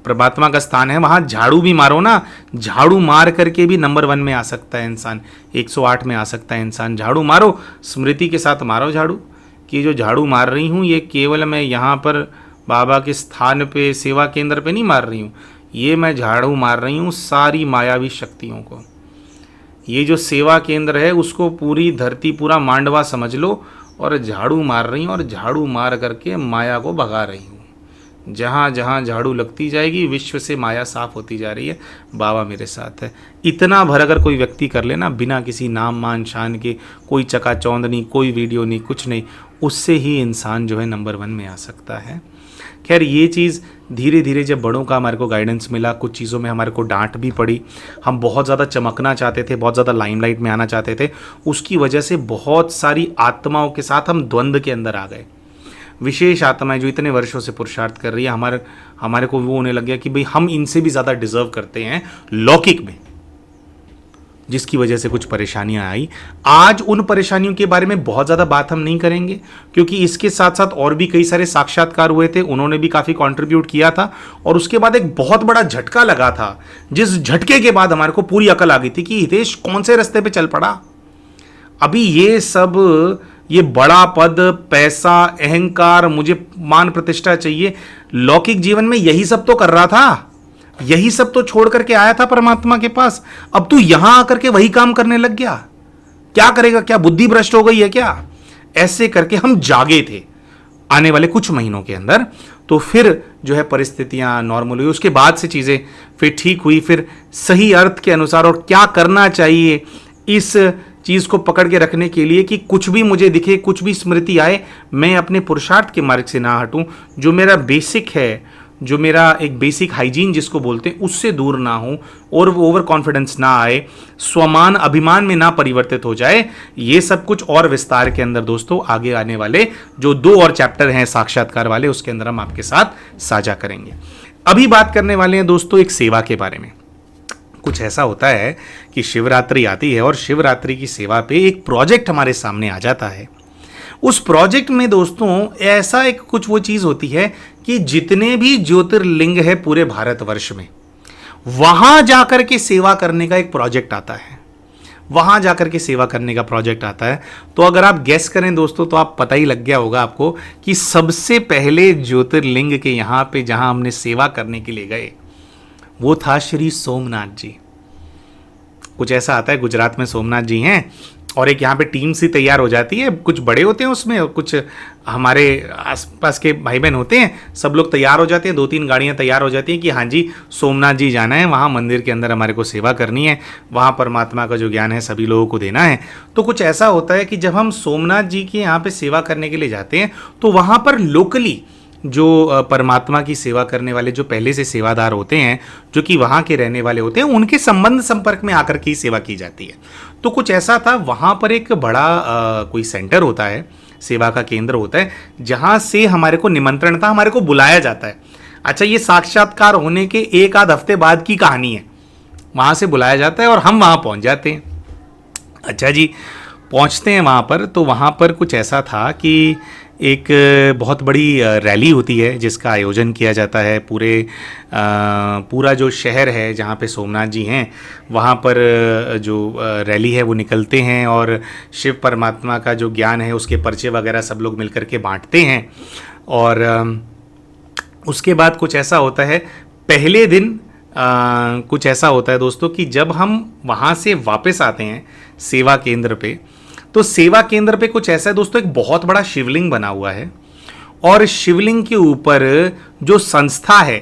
परमात्मा का स्थान है, वहां झाड़ू भी मारो ना, झाड़ू मार करके भी नंबर 1 में आ सकता है इंसान, 108 में आ सकता है इंसान। झाड़ू मारो, स्मृति के साथ मारो झाड़ू, कि जो झाड़ू मार रही हूँ ये केवल मैं यहाँ पर बाबा के स्थान पे, सेवा केंद्र पे नहीं मार रही हूँ, ये मैं झाड़ू मार रही हूँ सारी मायावी शक्तियों को। ये जो सेवा केंद्र है उसको पूरी धरती, पूरा मांडवा समझ लो, और झाड़ू मार रही हूँ, और झाड़ू मार करके माया को भगा रही हूँ। जहाँ जहाँ झाड़ू लगती जाएगी विश्व से माया साफ होती जा रही है, बाबा मेरे साथ है। इतना भर अगर कोई व्यक्ति कर लेना बिना किसी नाम मान शान के, कोई चकाचौंध नहीं, कोई वीडियो नहीं, कुछ नहीं, उससे ही इंसान जो है नंबर 1 में आ सकता है। खैर ये चीज़ धीरे धीरे जब बड़ों का हमारे को गाइडेंस मिला, कुछ चीज़ों में हमारे को डांट भी पड़ी, हम बहुत ज़्यादा चमकना चाहते थे, बहुत ज़्यादा लाइमलाइट में आना चाहते थे, उसकी वजह से बहुत सारी आत्माओं के साथ हम द्वंद्व के अंदर आ गए। विशेष आत्माएं जो इतने वर्षों से पुरुषार्थ कर रही है, हमारे को वो होने लग गया कि भाई हम इनसे भी ज़्यादा डिजर्व करते हैं लौकिक में, जिसकी वजह से कुछ परेशानियां आई। आज उन परेशानियों के बारे में बहुत ज़्यादा बात हम नहीं करेंगे, क्योंकि इसके साथ साथ और भी कई सारे साक्षात्कार हुए थे, उन्होंने भी काफ़ी कंट्रीब्यूट किया था, और उसके बाद एक बहुत बड़ा झटका लगा था, जिस झटके के बाद हमारे को पूरी अकल आ गई थी कि हितेश कौन से रास्ते पे चल पड़ा। अभी ये सब, ये बड़ा पद, पैसा, अहंकार, मुझे मान प्रतिष्ठा चाहिए, लौकिक जीवन में यही सब तो कर रहा था, यही सब तो छोड़ करके आया था परमात्मा के पास। अब तू यहां आकर के वही काम करने लग गया, क्या करेगा? क्या बुद्धि भ्रष्ट हो गई है क्या? ऐसे करके हम जागे थे आने वाले कुछ महीनों के अंदर। तो फिर जो है परिस्थितियां नॉर्मल हुई, उसके बाद से चीजें फिर ठीक हुई, फिर सही अर्थ के अनुसार और क्या करना चाहिए इस चीज को पकड़ के रखने के लिए कि कुछ भी मुझे दिखे, कुछ भी स्मृति आए, मैं अपने पुरुषार्थ के मार्ग से ना हटूं, जो मेरा बेसिक है, जो मेरा एक बेसिक हाइजीन जिसको बोलते हैं, उससे दूर ना हो, और वो ओवर कॉन्फिडेंस ना आए, स्वमान अभिमान में ना परिवर्तित हो जाए। ये सब कुछ और विस्तार के अंदर दोस्तों आगे आने वाले जो 2 और चैप्टर हैं साक्षात्कार वाले, उसके अंदर हम आपके साथ साझा करेंगे। अभी बात करने वाले हैं दोस्तों एक सेवा के बारे में। कुछ ऐसा होता है कि शिवरात्रि आती है और शिवरात्रि की सेवा पे एक प्रोजेक्ट हमारे सामने आ जाता है। उस प्रोजेक्ट में दोस्तों ऐसा एक कुछ वो चीज़ होती है कि जितने भी ज्योतिर्लिंग है पूरे भारतवर्ष में, वहां जाकर के सेवा करने का एक प्रोजेक्ट आता है, वहां जाकर के सेवा करने का प्रोजेक्ट आता है। तो अगर आप गेस करें दोस्तों तो आप पता ही लग गया होगा आपको कि सबसे पहले ज्योतिर्लिंग के यहाँ पे जहां हमने सेवा करने के लिए गए वो था श्री सोमनाथ जी। कुछ ऐसा आता है, गुजरात में सोमनाथ जी हैं और एक यहाँ पे टीम सी तैयार हो जाती है, कुछ बड़े होते हैं उसमें और कुछ हमारे आसपास के भाई बहन होते हैं, सब लोग तैयार हो जाते हैं, 2-3 गाड़ियाँ तैयार हो जाती हैं कि हाँ जी सोमनाथ जी जाना है, वहाँ मंदिर के अंदर हमारे को सेवा करनी है, वहाँ परमात्मा का जो ज्ञान है सभी लोगों को देना है। तो कुछ ऐसा होता है कि जब हम सोमनाथ जी के यहाँ पे सेवा करने के लिए जाते हैं तो वहाँ पर लोकली जो परमात्मा की सेवा करने वाले जो पहले से सेवादार होते हैं, जो कि वहाँ के रहने वाले होते हैं, उनके संबंध संपर्क में आकर के सेवा की जाती है। तो कुछ ऐसा था, वहाँ पर एक बड़ा कोई सेंटर होता है, सेवा का केंद्र होता है, जहाँ से हमारे को निमंत्रण था, हमारे को बुलाया जाता है। अच्छा, ये साक्षात्कार होने के 1-आध हफ्ते बाद की कहानी है। वहाँ से बुलाया जाता है और हम वहाँ पहुँच जाते हैं। अच्छा जी, पहुँचते हैं वहाँ पर, तो वहाँ पर कुछ ऐसा था कि एक बहुत बड़ी रैली होती है जिसका आयोजन किया जाता है। पूरा जो शहर है जहाँ पे सोमनाथ जी हैं वहाँ पर जो रैली है वो निकलते हैं और शिव परमात्मा का जो ज्ञान है उसके पर्चे वगैरह सब लोग मिलकर के बांटते हैं। और उसके बाद कुछ ऐसा होता है, पहले दिन कुछ ऐसा होता है दोस्तों कि जब हम वहाँ से वापस आते हैं सेवा केंद्र पे, तो सेवा केंद्र पे कुछ ऐसा है दोस्तों, एक बहुत बड़ा शिवलिंग बना हुआ है और शिवलिंग के ऊपर जो संस्था है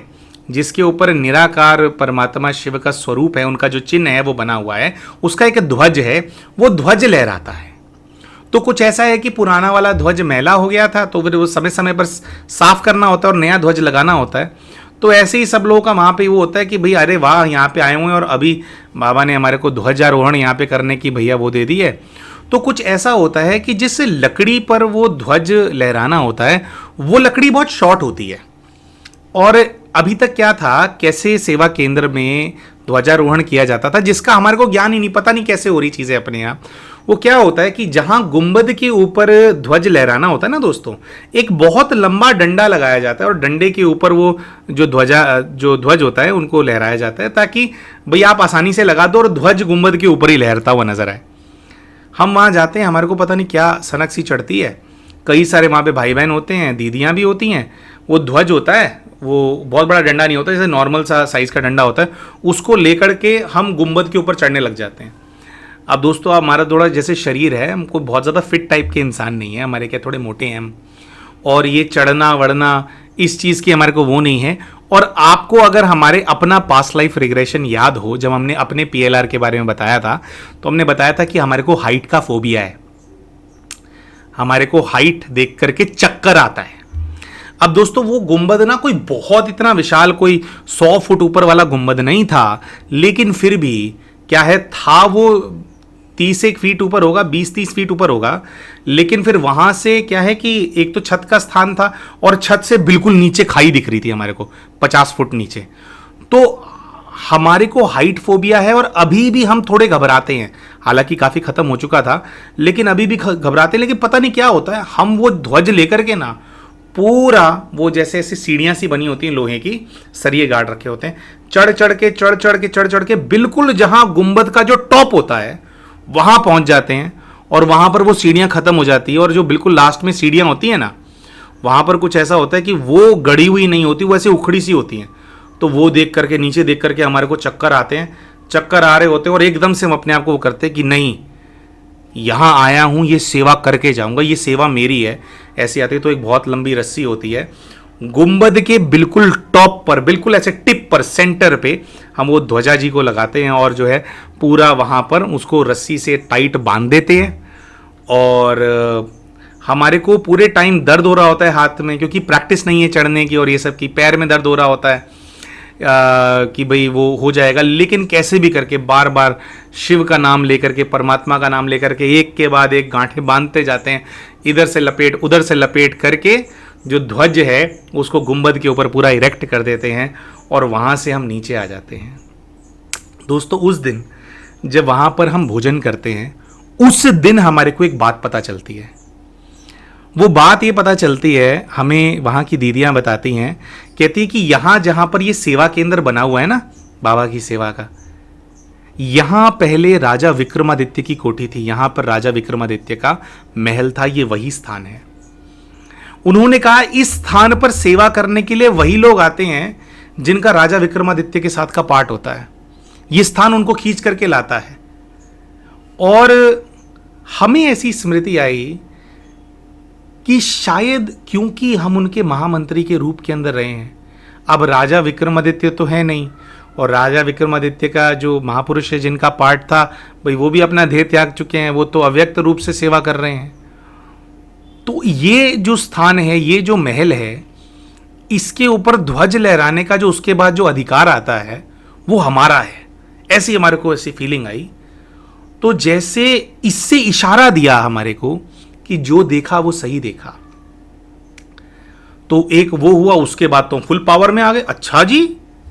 जिसके ऊपर निराकार परमात्मा शिव का स्वरूप है, उनका जो चिन्ह है वो बना हुआ है, उसका एक ध्वज है, वो ध्वज लहराता है। तो कुछ ऐसा है कि पुराना वाला ध्वज मैला हो गया था, तो फिर वो समय समय पर साफ करना होता है और नया ध्वज लगाना होता है। तो ऐसे ही सब लोगों का वहाँ पे वो होता है कि भाई अरे वाह, यहाँ पे आए हुए हैं और अभी बाबा ने हमारे को ध्वजारोहण यहाँ पे करने की भैया वो दे दी है। तो कुछ ऐसा होता है कि जिस लकड़ी पर वो ध्वज लहराना होता है वो लकड़ी बहुत शॉर्ट होती है। और अभी तक क्या था, कैसे सेवा केंद्र में ध्वजारोहण किया जाता था जिसका हमारे को ज्ञान ही नहीं, पता नहीं कैसे हो रही चीज़ें अपने आप। वो क्या होता है कि जहां गुंबद के ऊपर ध्वज लहराना होता है ना दोस्तों, एक बहुत लंबा डंडा लगाया जाता है और डंडे के ऊपर वो जो ध्वज होता है उनको लहराया जाता है ताकि भाई आप आसानी से लगा दो और ध्वज गुंबद के ऊपर ही लहरता हुआ नजर आए। हम वहाँ जाते हैं, हमारे को पता नहीं क्या सनक सी चढ़ती है, कई सारे वहाँ पे भाई बहन होते हैं, दीदियाँ भी होती हैं। वो ध्वज होता है, वो बहुत बड़ा डंडा नहीं होता, जैसे नॉर्मल सा साइज़ का डंडा होता है, उसको लेकर के हम गुंबद के ऊपर चढ़ने लग जाते हैं। अब दोस्तों हमारा थोड़ा जैसे शरीर है, हमको बहुत ज़्यादा फिट टाइप के इंसान नहीं है, हमारे क्या थोड़े मोटे हैं हम, और ये चढ़ना वढ़ना इस चीज़ की हमारे को वो नहीं है। और आपको अगर हमारे अपना पास्ट लाइफ रिग्रेशन याद हो, जब हमने अपने PLR के बारे में बताया था तो हमने बताया था कि हमारे को हाइट का फोबिया है, हमारे को हाइट देख करके चक्कर आता है। अब दोस्तों वो गुंबद ना कोई बहुत इतना विशाल, कोई 100 फुट ऊपर वाला गुंबद नहीं था, लेकिन फिर भी क्या है था, वो 30 फीट ऊपर होगा, 20-30 फीट ऊपर होगा। लेकिन फिर वहां से क्या है कि एक तो छत का स्थान था और छत से बिल्कुल नीचे खाई दिख रही थी हमारे को 50 फुट नीचे। तो हमारे को हाइट फोबिया है और अभी भी हम थोड़े घबराते हैं, हालांकि काफ़ी ख़त्म हो चुका था लेकिन अभी भी घबराते हैं। लेकिन पता नहीं क्या होता है, हम वो ध्वज लेकर के ना पूरा वो जैसे ऐसी सीढ़ियाँ सी बनी होती हैं लोहे की, सरिये गाड़ रखे होते हैं, चढ़ चढ़ के बिल्कुल जहाँ गुंबद का जो टॉप होता है वहाँ पहुँच जाते हैं और वहाँ पर वो सीढ़ियाँ ख़त्म हो जाती है। और जो बिल्कुल लास्ट में सीढ़ियाँ होती हैं ना, वहाँ पर कुछ ऐसा होता है कि वो गड़ी हुई नहीं होती, वो ऐसे उखड़ी सी होती हैं। तो वो देख करके, नीचे देख करके हमारे को चक्कर आते हैं, चक्कर आ रहे होते हैं और एकदम से हम अपने आप को वो करते हैं कि नहीं, यहाँ आया हूँ, ये सेवा करके जाऊँगा, ये सेवा मेरी है। ऐसी आती है तो एक बहुत लंबी रस्सी होती है, गुंबद के बिल्कुल टॉप पर, बिल्कुल ऐसे टिप पर, सेंटर पे हम वो ध्वजा जी को लगाते हैं और जो है पूरा वहाँ पर उसको रस्सी से टाइट बांध देते हैं। और हमारे को पूरे टाइम दर्द हो रहा होता है हाथ में, क्योंकि प्रैक्टिस नहीं है चढ़ने की और ये सब की, पैर में दर्द हो रहा होता है कि भाई वो हो जाएगा। लेकिन कैसे भी करके बार बार शिव का नाम लेकर के, परमात्मा का नाम लेकर के एक के बाद एक गांठें बांधते जाते हैं, इधर से लपेट उधर से लपेट करके जो ध्वज है उसको गुंबद के ऊपर पूरा इरेक्ट कर देते हैं और वहाँ से हम नीचे आ जाते हैं। दोस्तों उस दिन जब वहाँ पर हम भोजन करते हैं, उस दिन हमारे को एक बात पता चलती है। वो बात ये पता चलती है, हमें वहाँ की दीदियाँ बताती हैं, कहती है कि यहाँ जहाँ पर ये सेवा केंद्र बना हुआ है ना बाबा की सेवा का, यहाँ पहले राजा विक्रमादित्य की कोठी थी, यहाँ पर राजा विक्रमादित्य का महल था, ये वही स्थान है। उन्होंने कहा इस स्थान पर सेवा करने के लिए वही लोग आते हैं जिनका राजा विक्रमादित्य के साथ का पाठ होता है, ये स्थान उनको खींच करके लाता है। और हमें ऐसी स्मृति आई कि शायद क्योंकि हम उनके महामंत्री के रूप के अंदर रहे हैं, अब राजा विक्रमादित्य तो है नहीं, और राजा विक्रमादित्य का जो महापुरुष है जिनका पाठ था भाई वो भी अपना देह त्याग चुके हैं, वो तो अव्यक्त रूप से सेवा कर रहे हैं। तो ये जो स्थान है, ये जो महल है, इसके ऊपर ध्वज लहराने का जो उसके बाद जो अधिकार आता है वो हमारा है, ऐसी हमारे को ऐसी फीलिंग आई। तो जैसे इससे इशारा दिया हमारे को कि जो देखा वो सही देखा। तो एक वो हुआ, उसके बाद तो फुल पावर में आ गए, अच्छा जी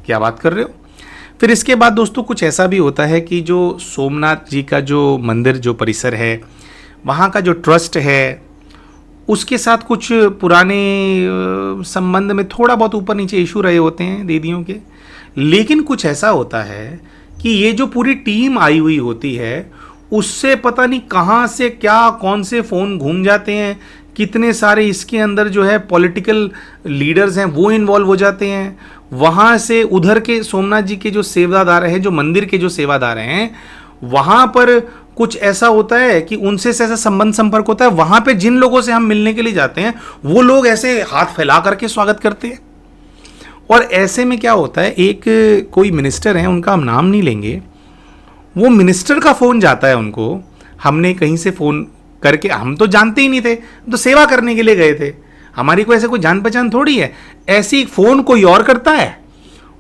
क्या बात कर रहे हो। फिर इसके बाद दोस्तों कुछ ऐसा भी होता है कि जो सोमनाथ जी का जो मंदिर, जो परिसर है, वहाँ का जो ट्रस्ट है, उसके साथ कुछ पुराने संबंध में थोड़ा बहुत ऊपर नीचे इशू रहे होते हैं दीदियों के। लेकिन कुछ ऐसा होता है कि ये जो पूरी टीम आई हुई होती है उससे पता नहीं कहाँ से क्या कौन से फ़ोन घूम जाते हैं, कितने सारे इसके अंदर जो है पॉलिटिकल लीडर्स हैं वो इन्वॉल्व हो जाते हैं। वहाँ से उधर के सोमनाथ जी के जो सेवादार हैं, जो मंदिर के जो सेवादार हैं, वहाँ पर कुछ ऐसा होता है कि उनसे ऐसा संबंध संपर्क होता है। वहाँ पे जिन लोगों से हम मिलने के लिए जाते हैं वो लोग ऐसे हाथ फैला करके स्वागत करते हैं। और ऐसे में क्या होता है, एक कोई मिनिस्टर हैं, उनका हम नाम नहीं लेंगे, वो मिनिस्टर का फ़ोन जाता है उनको, हमने कहीं से फ़ोन करके, हम तो जानते ही नहीं थे, तो सेवा करने के लिए गए थे, हमारी कोई ऐसे कोई जान पहचान थोड़ी है। ऐसी फ़ोन कोई और करता है,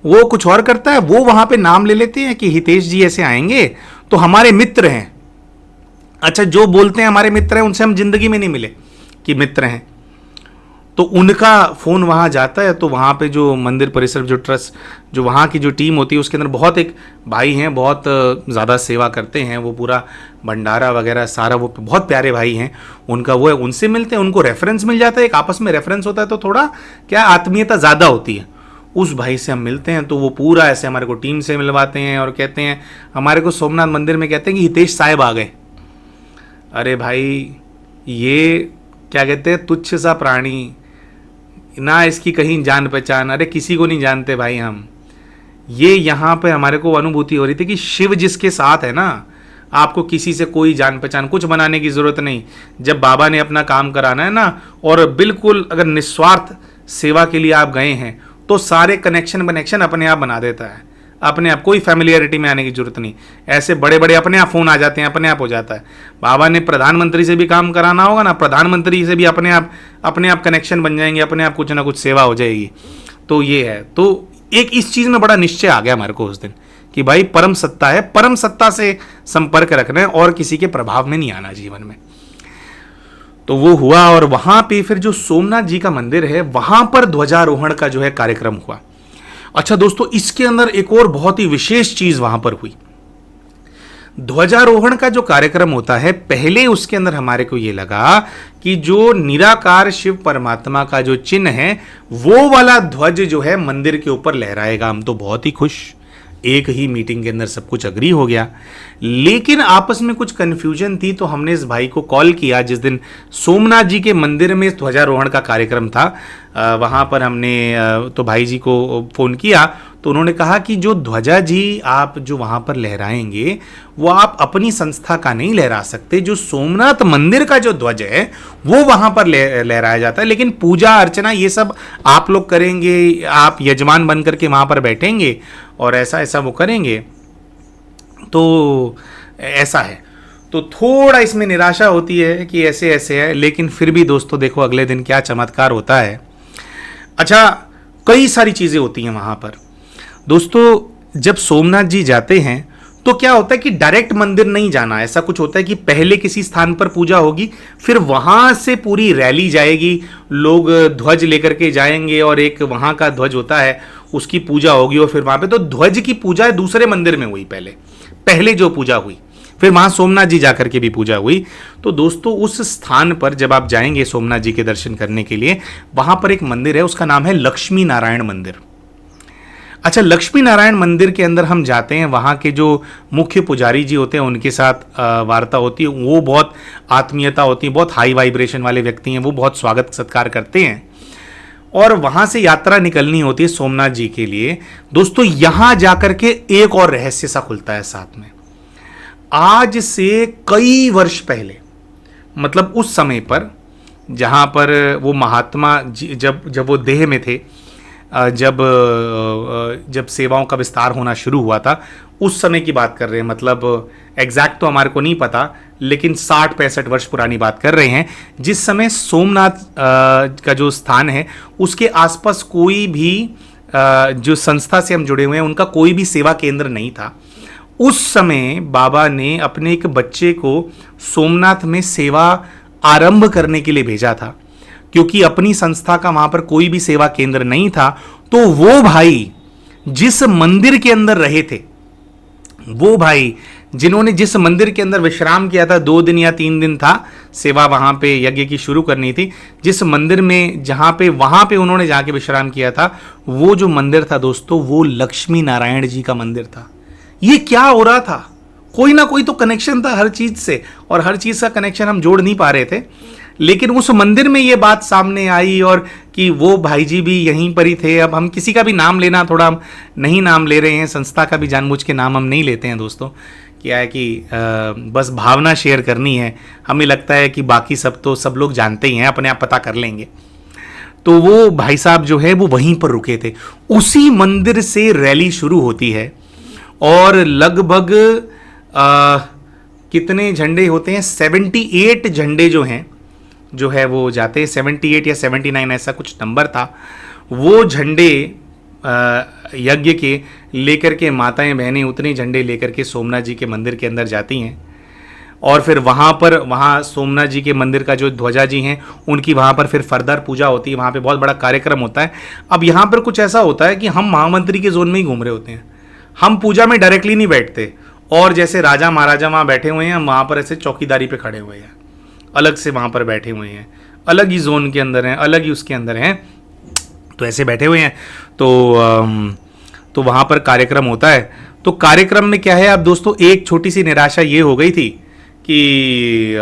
वो कुछ और करता है, वो वहाँ पे नाम ले लेते हैं कि हितेश जी ऐसे आएंगे तो हमारे मित्र हैं। अच्छा, जो बोलते हैं हमारे मित्र हैं उनसे हम जिंदगी में नहीं मिले कि मित्र हैं, तो उनका फ़ोन वहाँ जाता है। तो वहाँ पे जो मंदिर परिसर जो ट्रस्ट जो वहाँ की जो टीम होती है उसके अंदर बहुत एक भाई हैं, बहुत ज़्यादा सेवा करते हैं, वो पूरा भंडारा वगैरह सारा, वो बहुत प्यारे भाई हैं, उनका वो है, उनसे मिलते हैं, उनको रेफरेंस मिल जाता है, एक आपस में रेफरेंस होता है तो थोड़ा क्या आत्मीयता ज़्यादा होती है। उस भाई से हम मिलते हैं तो वो पूरा ऐसे हमारे को टीम से मिलवाते हैं और कहते हैं, हमारे को सोमनाथ मंदिर में कहते हैं कि हितेश साहब आ गए। अरे भाई, ये क्या कहते हैं, तुच्छ सा प्राणी, ना इसकी कहीं जान पहचान, अरे किसी को नहीं जानते भाई हम। ये यहाँ पे हमारे को अनुभूति हो रही थी कि शिव जिसके साथ है ना, आपको किसी से कोई जान पहचान कुछ बनाने की ज़रूरत नहीं। जब बाबा ने अपना काम कराना है ना, और बिल्कुल अगर निस्वार्थ सेवा के लिए आप गए हैं, तो सारे कनेक्शन अपने आप बना देता है, अपने आप, कोई फैमिलियरिटी में आने की जरूरत नहीं। ऐसे बड़े बड़े अपने आप फ़ोन आ जाते हैं, अपने आप हो जाता है। बाबा ने प्रधानमंत्री से भी काम कराना होगा ना, प्रधानमंत्री से भी अपने आप कनेक्शन बन जाएंगे, अपने आप कुछ ना कुछ सेवा हो जाएगी। तो ये है, तो एक इस चीज़ में बड़ा निश्चय आ गया हमारे को उस दिन कि भाई परम सत्ता है, परम सत्ता से संपर्क रखना है और किसी के प्रभाव में नहीं आना जीवन में। तो वो हुआ, और वहाँ पे फिर जो सोमनाथ जी का मंदिर है वहाँ पर ध्वजारोहण का जो है कार्यक्रम हुआ। अच्छा दोस्तों, इसके अंदर एक और बहुत ही विशेष चीज वहां पर हुई। ध्वजारोहण का जो कार्यक्रम होता है, पहले उसके अंदर हमारे को ये लगा कि जो निराकार शिव परमात्मा का जो चिन्ह है वो वाला ध्वज जो है मंदिर के ऊपर लहराएगा। हम तो बहुत ही खुश, एक ही मीटिंग के अंदर सब कुछ अग्री हो गया। लेकिन आपस में कुछ कंफ्यूजन थी, तो हमने इस भाई को कॉल किया जिस दिन सोमनाथ जी के मंदिर में ध्वजारोहण का कार्यक्रम था। वहाँ पर हमने तो भाई जी को फ़ोन किया, तो उन्होंने कहा कि जो ध्वजा जी आप जो वहाँ पर लहराएंगे वो आप अपनी संस्था का नहीं लहरा सकते, जो सोमनाथ मंदिर का जो ध्वज है वो वहाँ पर लहराया जाता है, लेकिन पूजा अर्चना ये सब आप लोग करेंगे, आप यजमान बन करके वहाँ पर बैठेंगे और ऐसा ऐसा वो करेंगे। तो ऐसा है, तो थोड़ा इसमें निराशा होती है कि ऐसे ऐसे है। लेकिन फिर भी दोस्तों देखो अगले दिन क्या चमत्कार होता है। अच्छा, कई सारी चीज़ें होती हैं वहाँ पर दोस्तों। जब सोमनाथ जी जाते हैं तो क्या होता है कि डायरेक्ट मंदिर नहीं जाना, ऐसा कुछ होता है कि पहले किसी स्थान पर पूजा होगी, फिर वहाँ से पूरी रैली जाएगी, लोग ध्वज लेकर के जाएंगे और एक वहाँ का ध्वज होता है उसकी पूजा होगी, और फिर वहाँ पे तो ध्वज की पूजा दूसरे मंदिर में हुई, पहले जो पूजा हुई, फिर वहाँ सोमनाथ जी जाकर के भी पूजा हुई। तो दोस्तों उस स्थान पर जब आप जाएंगे सोमनाथ जी के दर्शन करने के लिए, वहाँ पर एक मंदिर है, उसका नाम है लक्ष्मी नारायण मंदिर। अच्छा, लक्ष्मी नारायण मंदिर के अंदर हम जाते हैं, वहाँ के जो मुख्य पुजारी जी होते हैं उनके साथ वार्ता होती है, वो बहुत आत्मीयता होती है, बहुत हाई वाइब्रेशन वाले व्यक्ति हैं, वो बहुत स्वागत सत्कार करते हैं। और वहाँ से यात्रा निकलनी होती है सोमनाथ जी के लिए। दोस्तों यहाँ जाकर के एक और रहस्य सा खुलता है साथ में। आज से कई वर्ष पहले, मतलब उस समय पर जहाँ पर वो महात्मा जब वो देह में थे, जब सेवाओं का विस्तार होना शुरू हुआ था, उस समय की बात कर रहे हैं। मतलब एग्जैक्ट तो हमारे को नहीं पता, लेकिन 60-65 वर्ष पुरानी बात कर रहे हैं, जिस समय सोमनाथ का जो स्थान है उसके आसपास कोई भी जो संस्था से हम जुड़े हुए हैं उनका कोई भी सेवा केंद्र नहीं था। उस समय बाबा ने अपने एक बच्चे को सोमनाथ में सेवा आरंभ करने के लिए भेजा था, क्योंकि अपनी संस्था का वहां पर कोई भी सेवा केंद्र नहीं था। तो वो भाई जिस मंदिर के अंदर रहे थे, वो भाई जिन्होंने जिस मंदिर के अंदर विश्राम किया था, 2 दिन या 3 दिन था सेवा वहाँ पे यज्ञ की शुरू करनी थी, जिस मंदिर में जहाँ पे वहाँ पे उन्होंने जाके विश्राम किया था, वो जो मंदिर था दोस्तों, वो लक्ष्मी नारायण जी का मंदिर था। ये क्या हो रहा था? कोई ना कोई तो कनेक्शन था हर चीज से, और हर चीज का कनेक्शन हम जोड़ नहीं पा रहे थे। लेकिन उस मंदिर में ये बात सामने आई, और कि वो भाई जी भी यहीं पर ही थे। अब हम किसी का भी नाम लेना थोड़ा हम नहीं नाम ले रहे हैं, संस्था का भी जानबूझ के नाम हम नहीं लेते हैं दोस्तों। क्या है कि बस भावना शेयर करनी है। हमें लगता है कि बाकी सब तो सब लोग जानते ही हैं, अपने आप पता कर लेंगे। तो वो भाई साहब जो है वो वहीं पर रुके थे। उसी मंदिर से रैली शुरू होती है, और लगभग कितने झंडे होते हैं, 78 झंडे जो है वो जाते हैं। 78 या 79 ऐसा कुछ नंबर था। वो झंडे यज्ञ के लेकर के माताएं बहनें उतने झंडे लेकर के सोमनाथ जी के मंदिर के अंदर जाती हैं, और फिर वहाँ सोमनाथ जी के मंदिर का जो ध्वजा जी हैं उनकी वहाँ पर फिर फर्दर पूजा होती है। वहाँ पे बहुत बड़ा कार्यक्रम होता है। अब यहाँ पर कुछ ऐसा होता है कि हम महामंत्री के जोन में ही घूम रहे होते हैं, हम पूजा में डायरेक्टली नहीं बैठते, और जैसे राजा महाराजा वहाँ बैठे हुए हैं, हम वहाँ पर ऐसे चौकीदारी पे खड़े हुए हैं, अलग से वहाँ पर बैठे हुए हैं, अलग ही जोन के अंदर हैं, अलग ही उसके अंदर हैं, तो ऐसे बैठे हुए हैं। तो वहाँ पर कार्यक्रम होता है। तो कार्यक्रम में क्या है, अब दोस्तों एक छोटी सी निराशा ये हो गई थी कि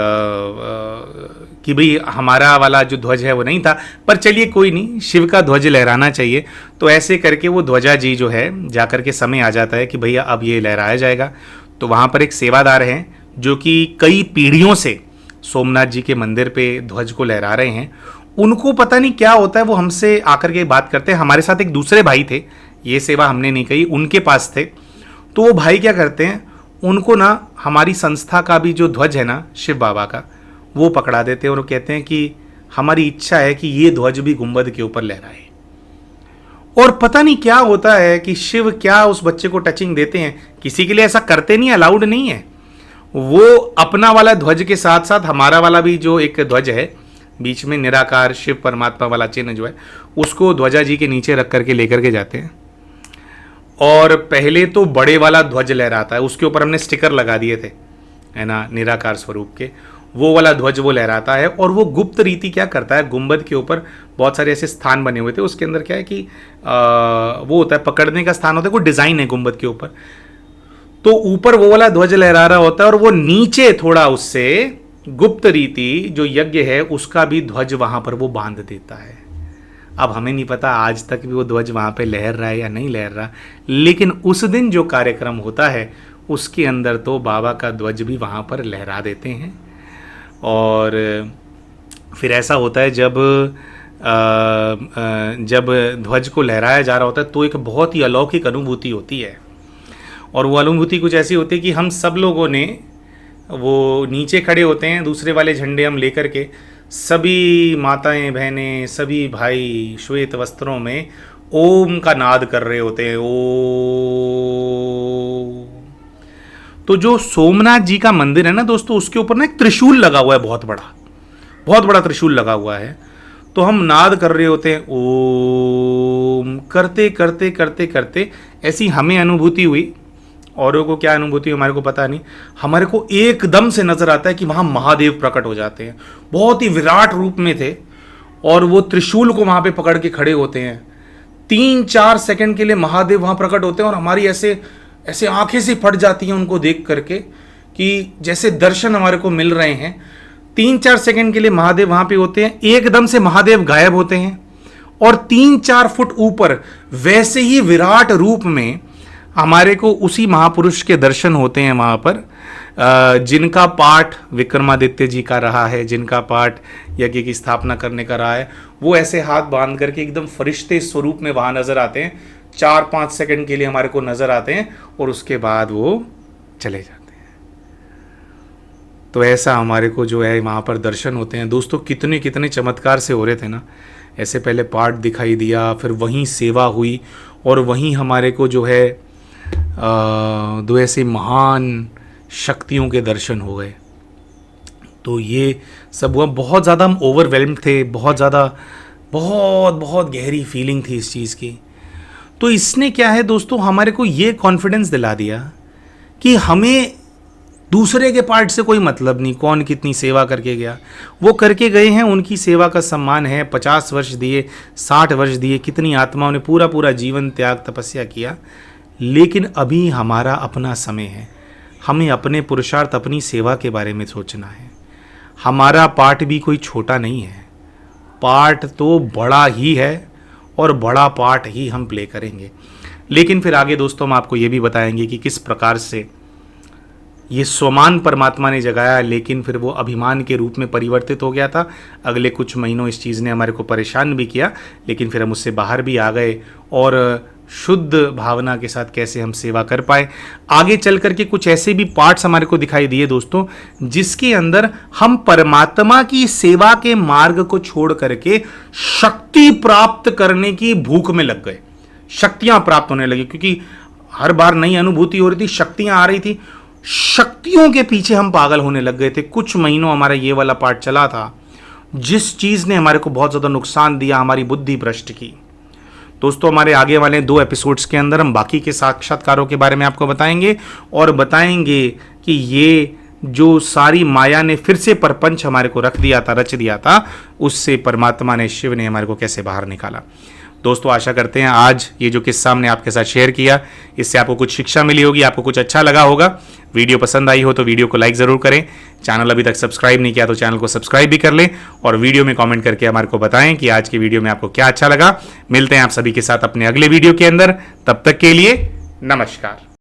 भाई हमारा वाला जो ध्वज है वो नहीं था, पर चलिए कोई नहीं, शिव का ध्वज लहराना चाहिए। तो ऐसे करके वो ध्वजा जी जो है जाकर के समय आ जाता है कि भैया अब ये लहराया जाएगा। तो वहाँ पर एक सेवादार हैं जो कि कई पीढ़ियों से सोमनाथ जी के मंदिर पे ध्वज को लहरा रहे हैं। उनको पता नहीं क्या होता है, वो हमसे आकर के बात करते हैं। हमारे साथ एक दूसरे भाई थे, ये सेवा हमने नहीं कही, उनके पास थे। तो वो भाई क्या करते हैं, उनको ना हमारी संस्था का भी जो ध्वज है ना शिव बाबा का, वो पकड़ा देते हैं, और वो कहते हैं कि हमारी इच्छा है कि ये ध्वज भी गुंबद के ऊपर लहराए। और पता नहीं क्या होता है कि शिव क्या उस बच्चे को टचिंग देते हैं, किसी के लिए ऐसा करते नहीं, अलाउड नहीं है। वो अपना वाला ध्वज के साथ साथ हमारा वाला भी जो एक ध्वज है बीच में निराकार शिव परमात्मा वाला चिन्ह जो है, उसको ध्वजा जी के नीचे रख करके लेकर के जाते हैं। और पहले तो बड़े वाला ध्वज लहराता है, उसके ऊपर हमने स्टिकर लगा दिए थे, है ना, निराकार स्वरूप के। वो वाला ध्वज वो लहराता है, और वो गुप्त रीति क्या करता है, गुंबद के ऊपर बहुत सारे ऐसे स्थान बने हुए थे, उसके अंदर क्या है कि वो होता है पकड़ने का स्थान होता है, कोई डिज़ाइन है गुंबद के ऊपर। तो ऊपर वो वाला ध्वज लहरा रहा होता है, और वो नीचे थोड़ा उससे गुप्त रीति जो यज्ञ है उसका भी ध्वज वहाँ पर वो बांध देता है। अब हमें नहीं पता आज तक भी वो ध्वज वहाँ पे लहर रहा है या नहीं लहर रहा, लेकिन उस दिन जो कार्यक्रम होता है उसके अंदर तो बाबा का ध्वज भी वहाँ पर लहरा देते हैं। और फिर ऐसा होता है जब ध्वज को लहराया जा रहा होता है तो एक बहुत ही अलौकिक अनुभूति होती है। और वो अनुभूति कुछ ऐसी होती है कि हम सब लोगों ने वो नीचे खड़े होते हैं, दूसरे वाले झंडे हम लेकर के, सभी माताएं बहनें सभी भाई श्वेत वस्त्रों में ओम का नाद कर रहे होते हैं। ओ तो जो सोमनाथ जी का मंदिर है ना दोस्तों, उसके ऊपर ना एक त्रिशूल लगा हुआ है, बहुत बड़ा त्रिशूल लगा हुआ है। तो हम नाद कर रहे होते हैं, ओम करते करते करते करते ऐसी हमें अनुभूति हुई। औरों को क्या अनुभूति हमारे को पता नहीं, हमारे को एकदम से नजर आता है कि वहाँ महादेव प्रकट हो जाते हैं, बहुत ही विराट रूप में थे, और वो त्रिशूल को वहाँ पे पकड़ के खड़े होते हैं। 3-4 सेकंड के लिए महादेव वहाँ प्रकट होते हैं, और हमारी ऐसे ऐसे आंखें से फट जाती हैं उनको देख करके कि जैसे दर्शन हमारे को मिल रहे हैं। 3-4 सेकंड के लिए महादेव वहाँ पे होते हैं, एकदम से महादेव गायब होते हैं, और 3-4 फुट ऊपर वैसे ही विराट रूप में हमारे को उसी महापुरुष के दर्शन होते हैं वहाँ पर, जिनका पाठ विक्रमादित्य जी का रहा है, जिनका पाठ यज्ञ की स्थापना करने का रहा है। वो ऐसे हाथ बांध करके एकदम फरिश्ते स्वरूप में वहाँ नजर आते हैं। 4-5 सेकंड के लिए हमारे को नजर आते हैं, और उसके बाद वो चले जाते हैं। तो ऐसा हमारे को जो है वहाँ पर दर्शन होते हैं दोस्तों। कितने कितने चमत्कार से हो रहे थे ना। ऐसे पहले पाठ दिखाई दिया, फिर वहीं सेवा हुई, और वहीं हमारे को जो है दो ऐसे महान शक्तियों के दर्शन हो गए। तो ये सब हुआ, बहुत ज़्यादा हम ओवरवेल्म्ड थे, बहुत ज़्यादा बहुत गहरी फीलिंग थी इस चीज़ की। तो इसने क्या है दोस्तों, हमारे को ये कॉन्फिडेंस दिला दिया कि हमें दूसरे के पार्ट से कोई मतलब नहीं, कौन कितनी सेवा करके गया, वो करके गए हैं, उनकी सेवा का सम्मान है। 50 वर्ष दिए, 60 वर्ष दिए, कितनी आत्माओं ने पूरा पूरा जीवन त्याग तपस्या किया। लेकिन अभी हमारा अपना समय है, हमें अपने पुरुषार्थ, अपनी सेवा के बारे में सोचना है। हमारा पार्ट भी कोई छोटा नहीं है, पार्ट तो बड़ा ही है और बड़ा पार्ट ही हम प्ले करेंगे। लेकिन फिर आगे दोस्तों हम आपको ये भी बताएंगे कि किस प्रकार से ये स्वमान परमात्मा ने जगाया, लेकिन फिर वो अभिमान के रूप में परिवर्तित हो गया था। अगले कुछ महीनों इस चीज़ ने हमारे को परेशान भी किया, लेकिन फिर हम उससे बाहर भी आ गए और शुद्ध भावना के साथ कैसे हम सेवा कर पाए। आगे चल करके कुछ ऐसे भी पार्ट्स हमारे को दिखाई दिए दोस्तों, जिसके अंदर हम परमात्मा की सेवा के मार्ग को छोड़ करके शक्ति प्राप्त करने की भूख में लग गए, शक्तियां प्राप्त होने लगी, क्योंकि हर बार नई अनुभूति हो रही थी, शक्तियां आ रही थी, शक्तियों के पीछे हम पागल होने लग गए थे। कुछ महीनों हमारा ये वाला पार्ट चला था, जिस चीज ने हमारे को बहुत ज्यादा नुकसान दिया, हमारी बुद्धि भ्रष्ट की। दोस्तों हमारे आगे वाले 2 एपिसोड्स के अंदर हम बाकी के साक्षात्कारों के बारे में आपको बताएंगे और बताएंगे कि ये जो सारी माया ने फिर से परपंच हमारे को रख दिया था, रच दिया था, उससे परमात्मा ने, शिव ने हमारे को कैसे बाहर निकाला। दोस्तों आशा करते हैं आज ये जो किस्सा हमने आपके साथ शेयर किया, इससे आपको कुछ शिक्षा मिली होगी, आपको कुछ अच्छा लगा होगा। वीडियो पसंद आई हो तो वीडियो को लाइक ज़रूर करें, चैनल अभी तक सब्सक्राइब नहीं किया तो चैनल को सब्सक्राइब भी कर लें और वीडियो में कमेंट करके हमारे को बताएं कि आज की वीडियो में आपको क्या अच्छा लगा। मिलते हैं आप सभी के साथ अपने अगले वीडियो के अंदर, तब तक के लिए नमस्कार।